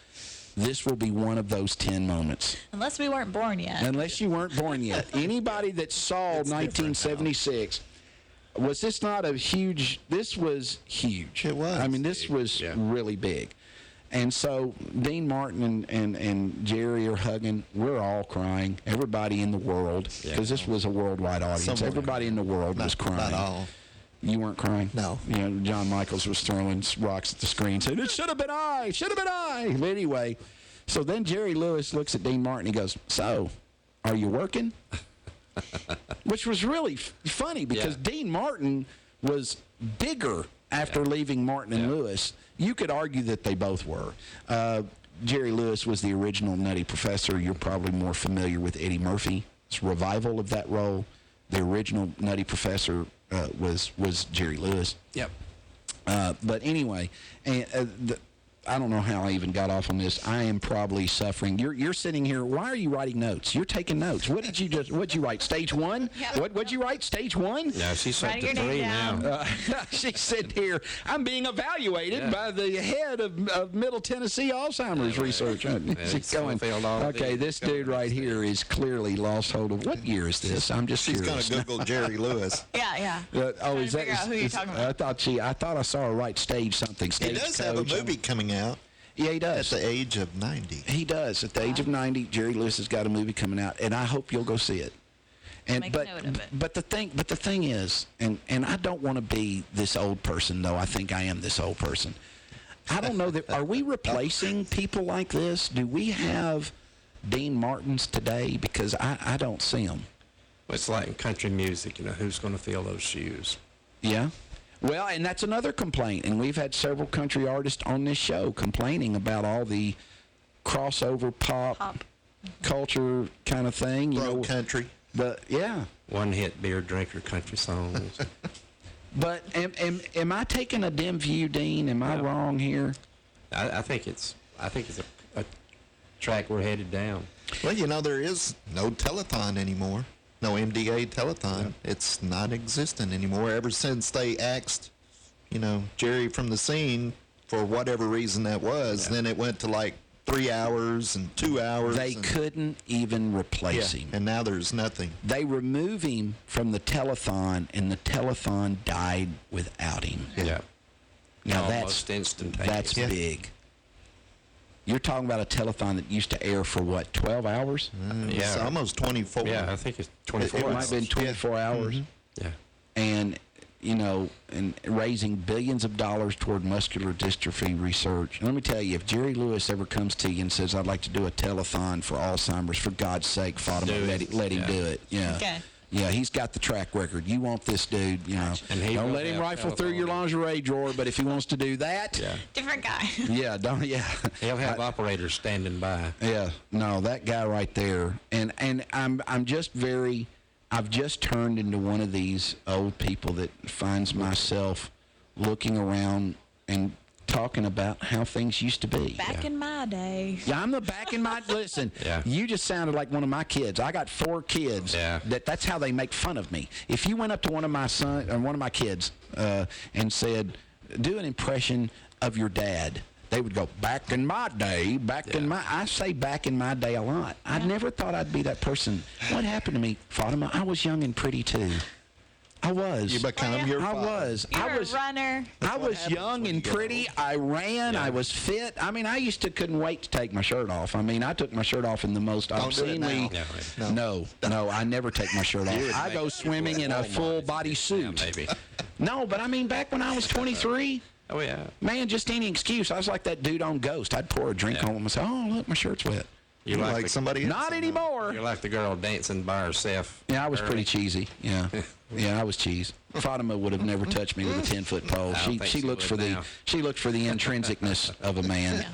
this will be one of those 10 moments. Unless we weren't born yet. Unless you weren't born yet. Anybody that saw 1976... Was this not a huge... This was huge. It was. I mean, this was really big. And so Dean Martin and Jerry are hugging. We're all crying. Everybody in the world, because this was a worldwide audience. Everybody in the world was crying. Not all. You weren't crying? No. John Michaels was throwing rocks at the screen saying, "It should have been I! Should have been I!" But anyway, so then Jerry Lewis looks at Dean Martin and he goes, "So, are you working?" Which was really funny because Dean Martin was bigger after leaving Martin and Lewis. You could argue that they both were. Jerry Lewis was the original Nutty Professor. You're probably more familiar with Eddie Murphy's revival of that role. The original Nutty Professor was Jerry Lewis. Yep. But anyway, I don't know how I even got off on this. I am probably suffering. You're sitting here. Why are you writing notes? You're taking notes. What'd you write? Stage 1? Yep. What'd you write? Stage 1? No, she's up Write to your name 3 down. now. She's sitting here. I'm being evaluated by the head of Middle Tennessee Alzheimer's research. She's going, okay, this dude right here is clearly lost hold of. What year is this? I'm just She's curious. going to Google Jerry Lewis. Yeah. Is that? Figure out who you're talking about. I thought I saw her write stage something. He Stage does have a movie coming out. Yeah, he does. At the age of 90. He does. At the age of 90, Jerry Lewis has got a movie coming out, and I hope you'll go see it. And Make a note of it. but the thing is, and I don't want to be this old person, though. I think I am this old person. I don't know that. Are we replacing people like this? Do we have Dean Martins today? Because I don't see them. It's like in country music, who's going to fill those shoes? Yeah. Well, and that's another complaint, and we've had several country artists on this show complaining about all the crossover pop. Culture kind of thing. Road country. But, yeah. One-hit beer drinker country songs. But am I taking a dim view, Dean? Am I wrong here? I think it's a track we're headed down. Well, there is no telethon anymore. No MDA telethon. Yep. It's not existent anymore. Ever since they axed, Jerry from the scene for whatever reason that was, then it went to like 3 hours and 2 hours. They couldn't even replace him. And now there's nothing. They remove him from the telethon, and the telethon died without him. Yeah. Now Almost instantaneous. That's big. You're talking about a telethon that used to air for what, 12 hours? It's almost 24. Yeah, I think it's 24 It hours. might have been 24 hours. Yeah. And, and raising billions of dollars toward muscular dystrophy research. And let me tell you, if Jerry Lewis ever comes to you and says, I'd like to do a telethon for Alzheimer's, for God's sake, Fatima, let him do it. Yeah. Okay. Yeah, he's got the track record. You want this dude, And he don't will let him have rifle through your lingerie drawer, but if he wants to do that, Different guy. He'll have operators standing by. Yeah, no, that guy right there. And I'm just I've just turned into one of these old people that finds myself looking around and talking about how things used to be. Back in my day. Yeah, I'm the back in my... Listen, you just sounded like one of my kids. I got 4 kids. Yeah. That's how they make fun of me. If you went up to one of my kids and said, do an impression of your dad, they would go, back in my day, I say back in my day a lot. I never thought I'd be that person. What happened to me, Fatima? I was young and pretty, too. I was. You become your father. I was. You're a runner. I was young and pretty. I ran. I was fit. I mean, I couldn't wait to take my shirt off. I mean, I took my shirt off in the most obscenely. No, I never take my shirt off. I go swimming in a full body suit. Yeah, maybe. No, but I mean, back when I was 23. Oh, yeah. Man, just any excuse. I was like that dude on Ghost. I'd pour a drink on him and say, oh, look, my shirt's wet. You're like somebody else. Not anymore. You're like the girl dancing by herself. Yeah, I was pretty cheesy. Yeah. Yeah, I was cheese. Fatima would have never touched me with a 10-foot pole. She looked for the intrinsicness of a man,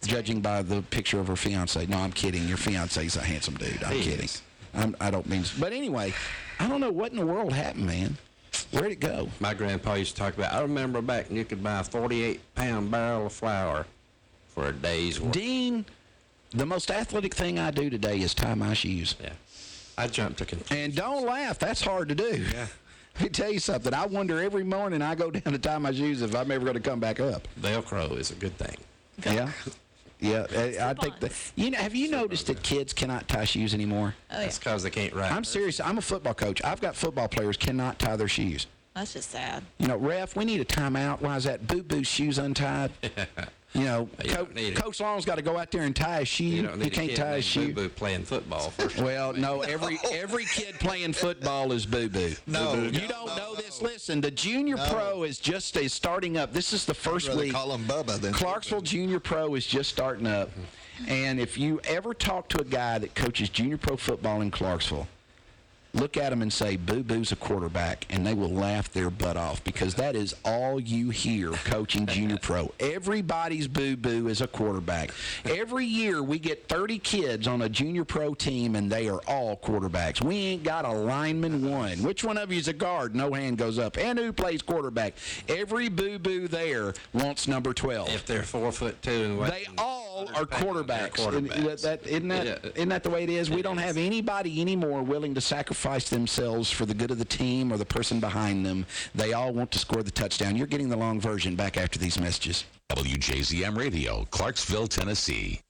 judging by the picture of her fiance. No, I'm kidding. Your fiance's a handsome dude. I'm kidding. I don't mean. But anyway, I don't know what in the world happened, man. Where'd it go? My grandpa used to talk about. I remember back when you could buy a 48-pound barrel of flour for a day's work. Dean, the most athletic thing I do today is tie my shoes. Yeah. I jumped to conclusions. And don't laugh. That's hard to do. Yeah. Let me tell you something. I wonder every morning I go down to tie my shoes if I'm ever going to come back up. Velcro is a good thing. Yeah. Yeah. I think that. Have you noticed that kids cannot tie shoes anymore? Oh, yeah. That's because they can't ride. I'm serious. I'm a football coach. I've got football players cannot tie their shoes. That's just sad. Ref, we need a timeout. Why is that? Boo-boo's shoes untied. Coach Long's got to go out there and tie his shoe. He can't tie his shoe. Boo-boo playing football. Well, no, every kid playing football is boo-boo. No, you don't know this. Listen, the Junior Pro is starting up. This is the first week. Call him Bubba then. Clarksville Junior Pro is just starting up. And if you ever talk to a guy that coaches Junior Pro football in Clarksville, look at them and say, Boo Boo's a quarterback, and they will laugh their butt off because that is all you hear coaching junior pro. Everybody's Boo Boo is a quarterback. Every year we get 30 kids on a junior pro team, and they are all quarterbacks. We ain't got a lineman one. Which one of you is a guard? No hand goes up. And who plays quarterback? Every Boo Boo there wants number 12. If they're 4'2" and they all are quarterbacks. quarterbacks. Isn't that the way it is? We don't have anybody anymore willing to sacrifice themselves for the good of the team or the person behind them. They all want to score the touchdown. You're getting the long version back after these messages. WJZM Radio, Clarksville, Tennessee.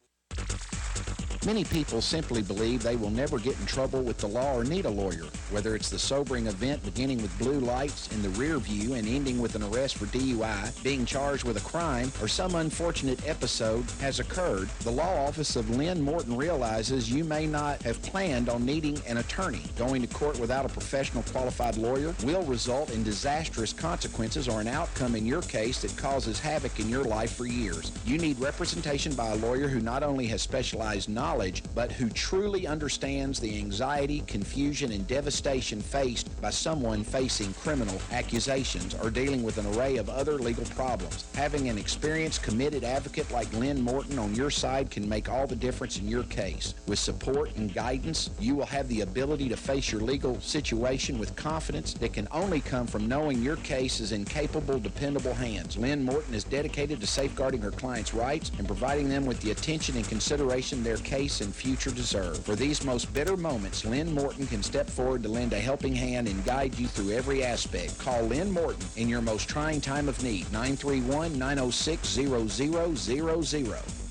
Many people simply believe they will never get in trouble with the law or need a lawyer, whether it's the sobering event beginning with blue lights in the rear view and ending with an arrest for DUI, being charged with a crime, or some unfortunate episode has occurred. The law office of Lynn Morton realizes you may not have planned on needing an attorney. Going to court without a professional qualified lawyer will result in disastrous consequences or an outcome in your case that causes havoc in your life for years. You need representation by a lawyer who not only has specialized knowledge, but who truly understands the anxiety, confusion, and devastation faced by someone facing criminal accusations or dealing with an array of other legal problems. Having an experienced, committed advocate like Lynn Morton on your side can make all the difference in your case. With support and guidance, you will have the ability to face your legal situation with confidence that can only come from knowing your case is in capable, dependable hands. Lynn Morton is dedicated to safeguarding her clients' rights and providing them with the attention and consideration their case and future deserve. For these most bitter moments, Lynn Morton can step forward to lend a helping hand and guide you through every aspect. Call Lynn Morton in your most trying time of need, 931-906-0000.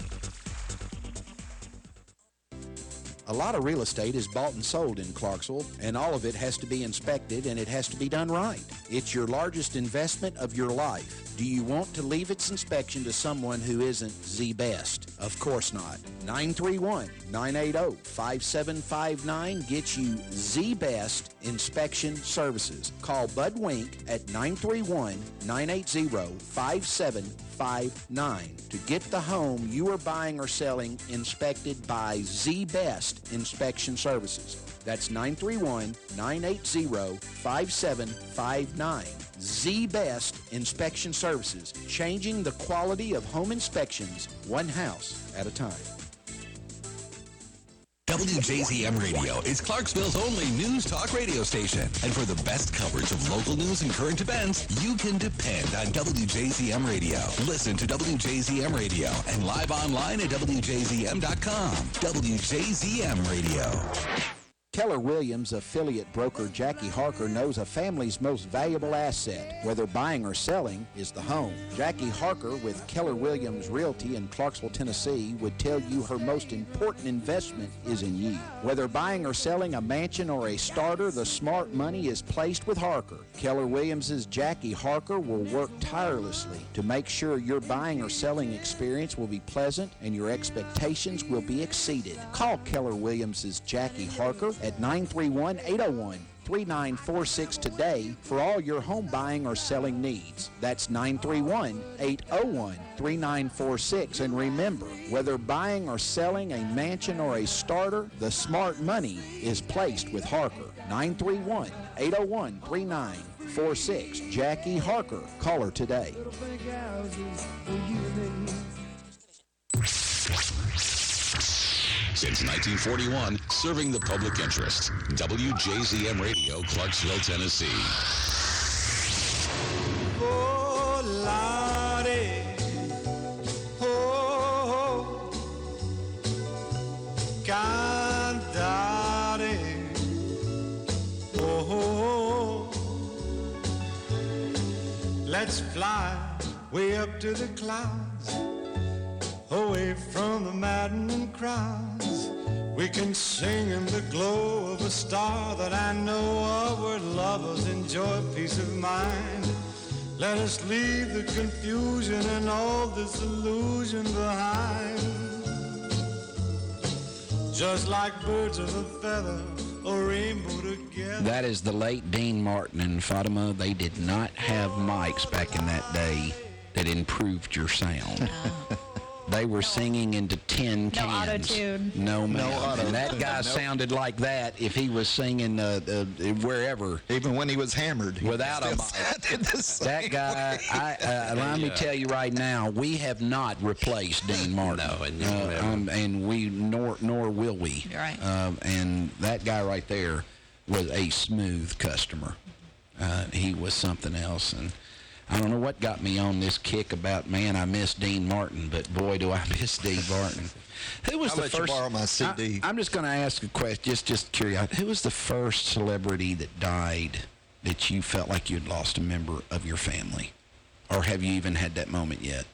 A lot of real estate is bought and sold in Clarksville, and all of it has to be inspected, and it has to be done right. It's your largest investment of your life. Do you want to leave its inspection to someone who isn't the best? Of course not. 931-980-5759 gets you the best inspection services. Call Bud Wink at 931-980-5759 to get the home you are buying or selling inspected by the best inspection services. That's 931-980-5759. The best inspection services, changing the quality of home inspections one house at a time. WJZM Radio is Clarksville's only news talk radio station. And for the best coverage of local news and current events, you can depend on WJZM Radio. Listen to WJZM Radio and live online at WJZM.com. WJZM Radio. Keller Williams affiliate broker Jackie Harker knows a family's most valuable asset, whether buying or selling, is the home. Jackie Harker with Keller Williams Realty in Clarksville, Tennessee would tell you her most important investment is in you. Whether buying or selling a mansion or a starter, the smart money is placed with Harker. Keller Williams' Jackie Harker will work tirelessly to make sure your buying or selling experience will be pleasant and your expectations will be exceeded. Call Keller Williams' Jackie Harker at 931-801-3946 today for all your home buying or selling needs. That's 931-801-3946. And remember, whether buying or selling a mansion or a starter, the smart money is placed with Harker. 931-801-3946. Jackie Harker. Call her today. Since 1941, serving the public interest. WJZM Radio, Clarksville, Tennessee. Oh, Lottie, oh, cantare, oh, let's fly way up to the clouds, away from the maddening crowds. We can sing in the glow of a star that I know of, where lovers enjoy peace of mind. Let us leave the confusion and all this illusion behind. Just like birds of a feather, a rainbow together. That is the late Dean Martin and Fatima. They did not have mics back in that day that improved your sound. They were singing into tin cans. No auto-tune. No, ma'am. No auto-tune. And that guy Nope. sounded like that if he was singing wherever. Even when he was hammered. he Without a still sounded the same That guy, let me tell you right now, we have not replaced Dean Martin. No, and you will never. And we nor will we. You're right. And that guy right there was a smooth customer. He was something else, and I don't know what got me on this kick about, man, I miss Dean Martin, but boy, do I miss Dean Martin. Who was I'll the let first? you borrow my CD. I'm just going to ask a question, just curiosity. Who was the first celebrity that died that you felt like you'd lost a member of your family, or have you even had that moment yet?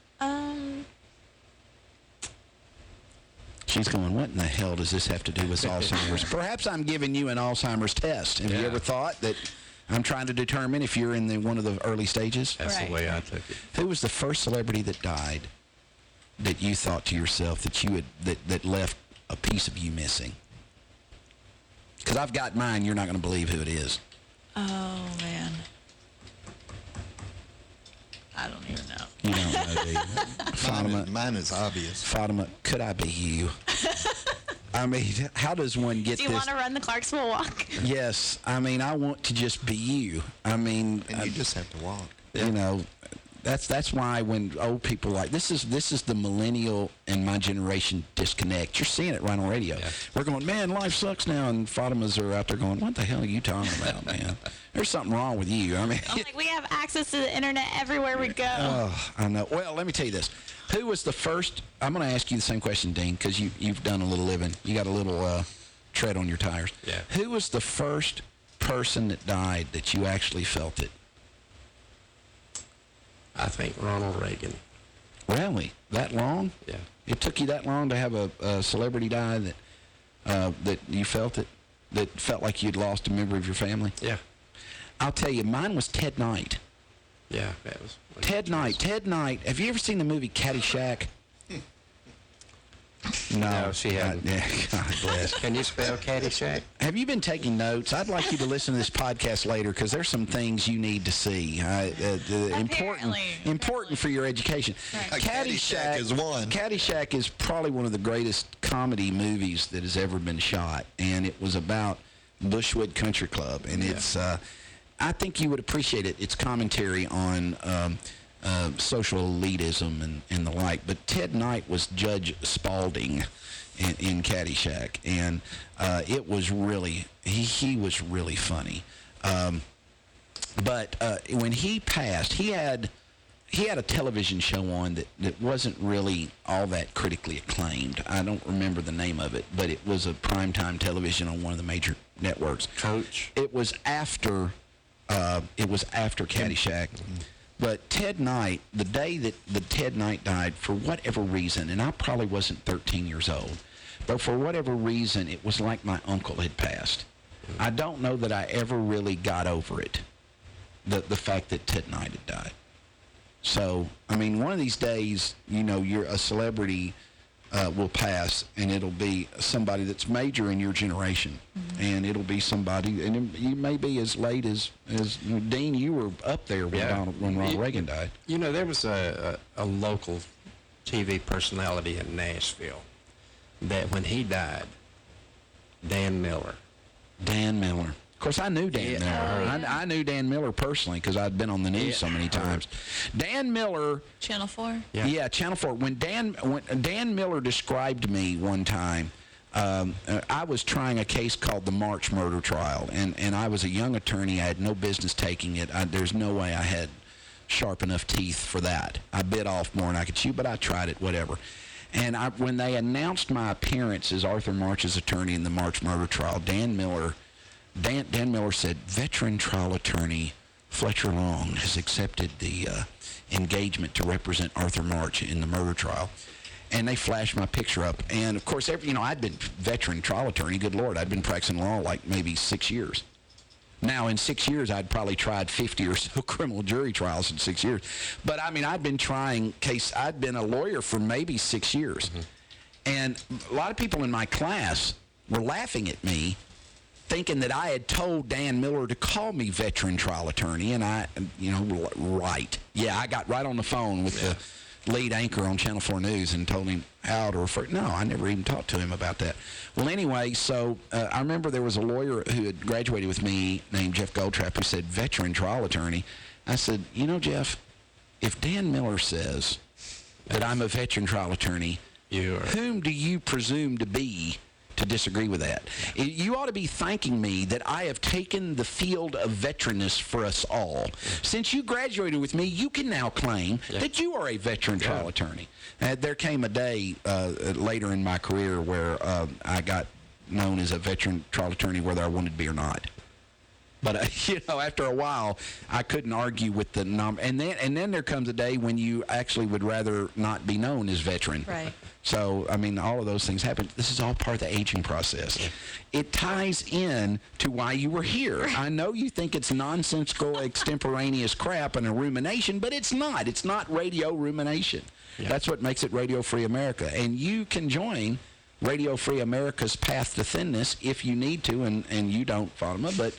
She's going, what in the hell does this have to do with Alzheimer's? Perhaps I'm giving you an Alzheimer's test. Have you ever thought that I'm trying to determine if you're in one of the early stages? That's Right. the way I took it. Who was the first celebrity that died that you thought to yourself that you had that left a piece of you missing? Because I've got mine. You're not going to believe who it is. Oh, man. I don't even know. You don't know, do you? Fatima, Mine is obvious. Fatima, could I be you? I mean, how does one get Do you this? want to run the Clarksville walk? Yes, I mean, I want to just be you. I mean, And you just have to walk. you know, that's why when old people this is the millennial and my generation disconnect. You're seeing it right on radio. Yeah. We're going, man, life sucks now, and Fatimas are out there going, what the hell are you talking about, man? There's something wrong with you. I mean, I'm like, we have access to the internet everywhere we go. oh, I know. Well, let me tell you this. Who was the first? I'm going to ask you the same question, Dean, because you've done a little living. You got a little tread on your tires. Yeah. Who was the first person that died that you actually felt it? I think Ronald Reagan. Really? That long? Yeah. It took you that long to have a celebrity die that you felt it? That felt like you'd lost a member of your family? Yeah. I'll tell you, mine was Ted Knight. Yeah, that was. Ted Knight. Ted Knight. Have you ever seen the movie Caddyshack? No, she hadn't. Yeah, God bless. Can you spell Caddyshack? Have you been taking notes? I'd like you to listen to this podcast later because there's some things you need to see. Important for your education. Right. Caddyshack is one. Caddyshack is probably one of the greatest comedy movies that has ever been shot, and it was about Bushwood Country Club, and it's. I think you would appreciate it. It's commentary on social elitism and the like. But Ted Knight was Judge Spalding in Caddyshack, and it was really he was really funny. But when he passed, he had a television show on that wasn't really all that critically acclaimed. I don't remember the name of it, but it was a primetime television on one of the major networks. Coach. It was after Caddyshack. But Ted Knight, the day that Ted Knight died, for whatever reason, and I probably wasn't 13 years old, but for whatever reason, it was like my uncle had passed. I don't know that I ever really got over it, the fact that Ted Knight had died. So, I mean, one of these days, you're a celebrity will pass, and it'll be somebody that's major in your generation, and it'll be somebody, and you may be as late as Dean. You were up there when Ronald Reagan died. There was a local TV personality in Nashville that when he died, Dan Miller. Dan Miller. Of course, I knew Dan Miller. I knew Dan Miller personally because I'd been on the news so many times. Dan Miller. Channel 4? Yeah, Channel 4. When Dan Miller described me one time, I was trying a case called the March murder trial, and I was a young attorney. I had no business taking it. There's no way I had sharp enough teeth for that. I bit off more than I could chew, but I tried it, whatever. And when they announced my appearance as Arthur March's attorney in the March murder trial, Dan Miller said, veteran trial attorney Fletcher Long has accepted the engagement to represent Arthur March in the murder trial. And they flashed my picture up. And, of course, I'd been veteran trial attorney. Good Lord, I'd been practicing law like maybe 6 years. Now, in 6 years, I'd probably tried 50 or so criminal jury trials in 6 years. But, I mean, I'd been I'd been a lawyer for maybe 6 years. And a lot of people in my class were laughing at me, thinking that I had told Dan Miller to call me veteran trial attorney, and I, right. Yeah, I got right on the phone with lead anchor on Channel 4 News and told him how to refer. No, I never even talked to him about that. Well, anyway, so I remember there was a lawyer who had graduated with me named Jeff Goldtrap who said, veteran trial attorney. I said, you know, Jeff, if Dan Miller says that I'm a veteran trial attorney, whom do you presume to be to disagree with that? You ought to be thanking me that I have taken the field of veteranness for us all. Since you graduated with me, you can now claim that you are a veteran trial attorney. There came a day later in my career where I got known as a veteran trial attorney whether I wanted to be or not. But, you know, after a while, I couldn't argue with the number. And then there comes a day when you actually would rather not be known as veteran. Right. So, I mean, all of those things happen. This is all part of the aging process. It ties in to why you were here. I know you think it's nonsensical, extemporaneous crap and a rumination, but it's not. It's not radio rumination. That's what makes it Radio Free America. And you can join Radio Free America's path to thinness if you need to, and you don't, Fatima, but,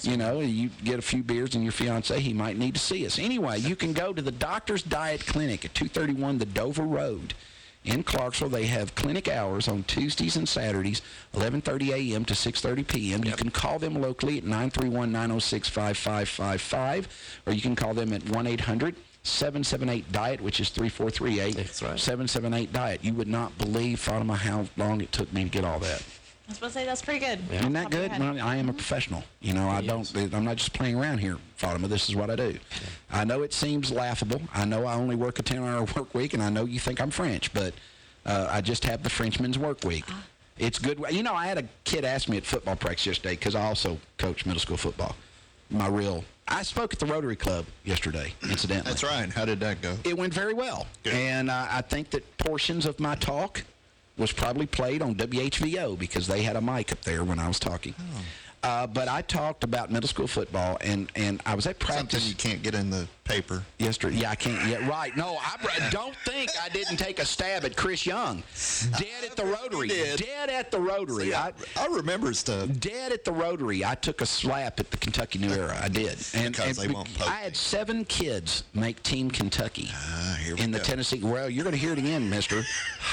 you know, you get a few beers and your fiancé, he might need to see us. Anyway, you can go to the Doctor's Diet Clinic at 231 the Dover Road in Clarksville. They have clinic hours on Tuesdays and Saturdays, 11:30 a.m. to 6:30 p.m. You can call them locally at 931-906-5555, or you can call them at 1-800-778-DIET, which is 3438. That's right. 778-DIET. You would not believe, Fatima, how long it took me to get all that. I was about to say, that's pretty good. Isn't that good? Well, I am a professional. You know, I'm not just playing around here, Fatima. This is what I do. I know it seems laughable. I know I only work a 10-hour work week, and I know you think I'm French, but I just have the Frenchman's work week. It's good. You know, I had a kid ask me at football practice yesterday, because I also coach middle school football. I spoke at the Rotary Club yesterday, incidentally. That's right. How did that go? It went very well. Good. And I think that portions of my talk was probably played on WHVO because they had a mic up there when I was talking. But I talked about middle school football, and I was at practice. Something you can't get in the paper. Yesterday. Yeah, I can't. Yeah, right. No, I don't think I didn't take a stab at Chris Young. Dead at the Rotary. Dead at the Rotary. See, I remember stuff. Dead at the Rotary. I took a slap at the Kentucky New Era. I did. Because they won't poke I had 7 kids make Team Kentucky in the Tennessee. Well, you're going to hear it again, mister,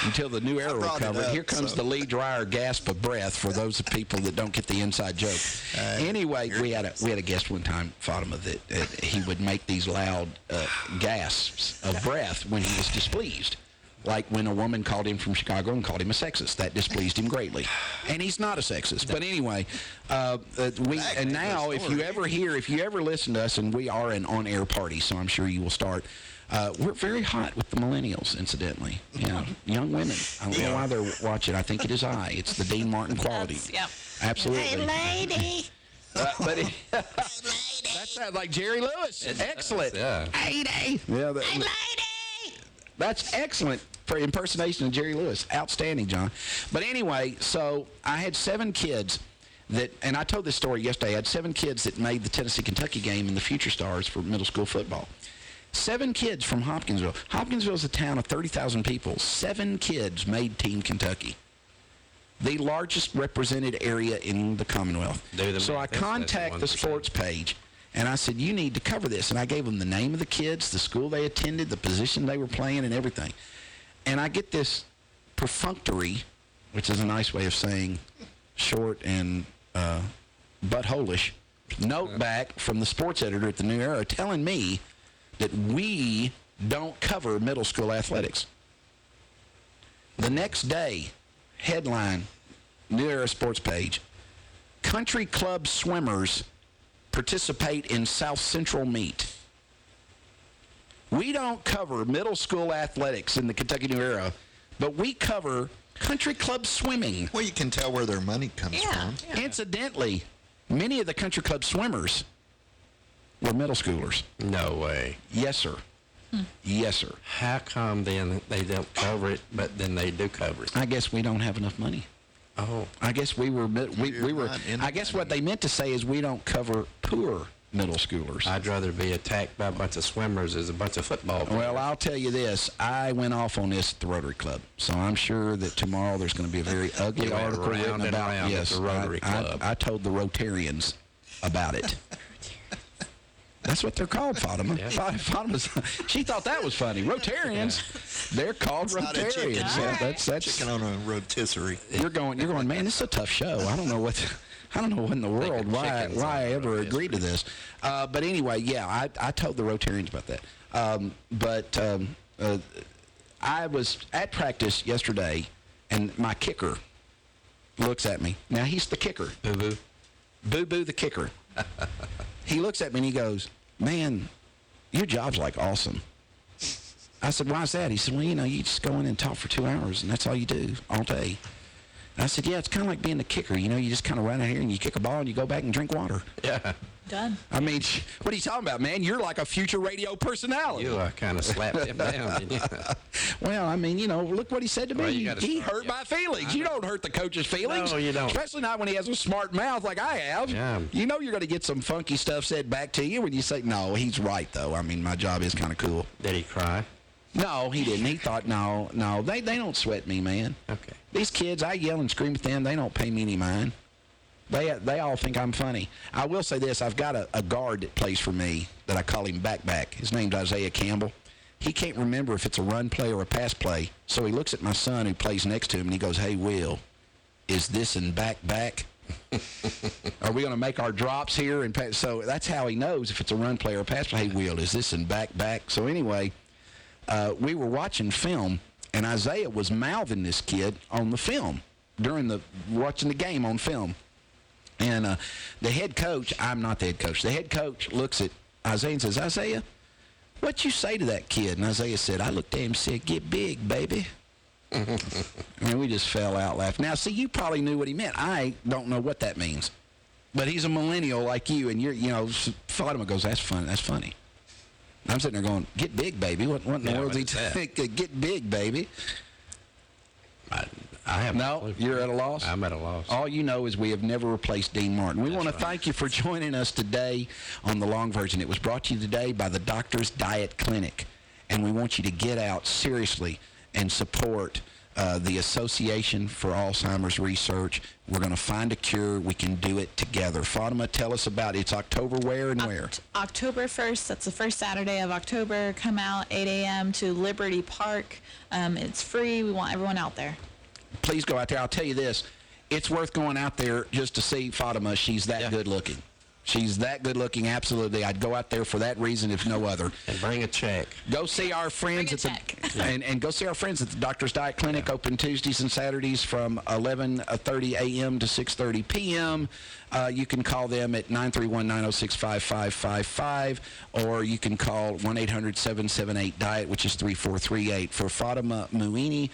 until the New Era will cover it. Here comes the Lee Dreyer gasp of breath for those people that don't get the inside joke. Anyway, we had a guest one time, Fatima, that he would make these loud gasps of breath when he was displeased. Like when a woman called him from Chicago and called him a sexist. That displeased him greatly. And he's not a sexist. But anyway, now if you ever listen to us, and we are an on-air party, so I'm sure you will start. We're very hot with the millennials, incidentally. Yeah, young women. I don't know why they're watching. I think it is it's the Dean Martin quality. Yep. Absolutely. Hey, lady. That sounds like Jerry Lewis. Excellent. Yeah. Lady. Yeah, Lady. That's excellent for impersonation of Jerry Lewis. Outstanding, John. But anyway, so I had 7 kids and I told this story yesterday. I had 7 kids that made the Tennessee-Kentucky game in the Future Stars for middle school football. 7 kids from Hopkinsville. Hopkinsville is a town of 30,000 people. 7 kids made Team Kentucky. The largest represented area in the Commonwealth. So I contact the sports page, and I said, you need to cover this. And I gave them the name of the kids, the school they attended, the position they were playing, and everything. And I get this perfunctory, which is a nice way of saying short and buttholish, note back from the sports editor at the New Era telling me that we don't cover middle school athletics. The next day, headline, New Era sports page, country club swimmers participate in South Central meet. We don't cover middle school athletics in the Kentucky New Era, but we cover country club swimming. Well, you can tell where their money comes from. Yeah. Incidentally, many of the country club swimmers were middle schoolers. No way. Yes, sir. Yes, sir. How come then they don't cover it, but then they do cover it? I guess we don't have enough money. Oh. I guess we were. I guess what they meant to say is we don't cover poor middle schoolers. I'd rather be attacked by a bunch of swimmers as a bunch of football players. Well, I'll tell you this. I went off on this at the Rotary Club, so I'm sure that tomorrow there's going to be a very ugly article written about the Rotary Club. I told the Rotarians about it. That's what they're called, Fatima. Fatima's, she thought that was funny. Rotarians, they're called Not a chicken. Rotarians. All right. That's Chicken on a rotisserie. you're going, man, this is a tough show. I don't know what in the world why I ever agreed to this. But anyway, yeah, I told the Rotarians about that. I was at practice yesterday, and my kicker looks at me. Now, he's the kicker. Boo-boo. Boo-boo the kicker. He looks at me and he goes, man, your job's like awesome. I said, why is that? He said, well, you just go in and talk for 2 hours, and that's all you do all day. And I said, yeah, it's kind of like being the kicker. You just kind of run out here and you kick a ball and you go back and drink water. Yeah. Done. I mean, what are you talking about, man? You're like a future radio personality. You kind of slapped him down, didn't you? Well, I mean, look what he said to me. Well, you He gotta hurt my feelings. You don't hurt the coach's feelings. No, you don't. Especially not when he has a smart mouth like I have. Yeah. You know you're going to get some funky stuff said back to you when you say, no, he's right, though. I mean, my job is kind of cool. Did he cry? No, he didn't. He thought, no, they don't sweat me, man. Okay. These kids, I yell and scream at them. They don't pay me any mind. They all think I'm funny. I will say this. I've got a guard that plays for me that I call him back. His name's Isaiah Campbell. He can't remember if it's a run play or a pass play. So he looks at my son who plays next to him, and he goes, hey, Will, is this in back? Are we going to make our drops here? So that's how he knows if it's a run play or a pass play. Hey, Will, is this in back? So anyway, we were watching film, and Isaiah was mouthing this kid on the film during watching the game on film. And the head coach, I'm not the head coach, the head coach looks at Isaiah and says, Isaiah, what'd you say to that kid? And Isaiah said, I looked at him and said, get big, baby. And we just fell out laughing. Now, see, you probably knew what he meant. I don't know what that means. But he's a millennial like you, and Fatima goes, that's funny. I'm sitting there going, get big, baby. What in the world is he saying? Get big, baby. I have no. You're at a loss. I'm at a loss. All you know is we have never replaced Dean Martin. We want to thank you for joining us today on the long version. It was brought to you today by the Doctor's Diet Clinic, and we want you to get out seriously and support the Association for Alzheimer's Research. We're going to find a cure. We can do it together. Fatima, tell us about it. It's October where and where? October 1st. That's the first Saturday of October. Come out 8 a.m. to Liberty Park. It's free. We want everyone out there. Please go out there. I'll tell you this. It's worth going out there just to see Fatima. She's that good looking. She's that good looking, absolutely. I'd go out there for that reason, if no other. And bring a check. Go see our friends and go see our friends at the Doctor's Diet Clinic, open Tuesdays and Saturdays from 11:30 a.m. to 6:30 p.m. You can call them at 931-906-5555, or you can call 1-800-778-DIET, which is 3438. For Fatima Muini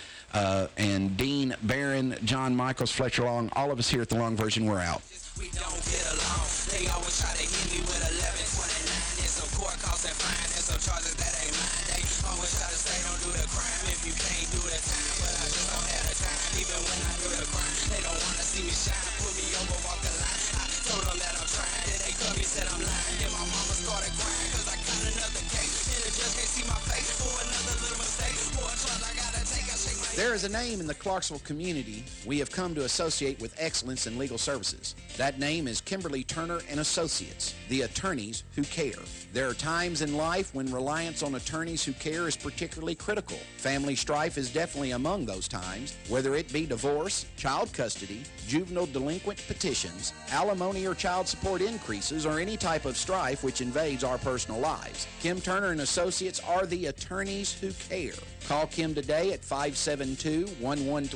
and Dean Barron, John Michaels, Fletcher Long, all of us here at the Long Version, we're out. We don't get along. They always try to hit me with 1129 and some court costs and fines and some charges that ain't mine. They always try to say don't do the crime if you can't do the time, but I just don't have the time. Even when I do the crime, they don't want to see me shine. Put me over, walk the line. I told them that I'm trying. Then they cut me, said I'm lying. Then my mama started crying because I got another case. And the judge can't see my face for another little mistake. For a charge I gotta take, I shake my head. There is a name in the Clarksville community we have come to associate with excellence in legal services. That name is Kimberly Turner and Associates, the attorneys who care. There are times in life when reliance on attorneys who care is particularly critical. Family strife is definitely among those times, whether it be divorce, child custody, juvenile delinquent petitions, alimony or child support increases, or any type of strife which invades our personal lives. Kim Turner and Associates are the attorneys who care. Call Kim today at 572-1133.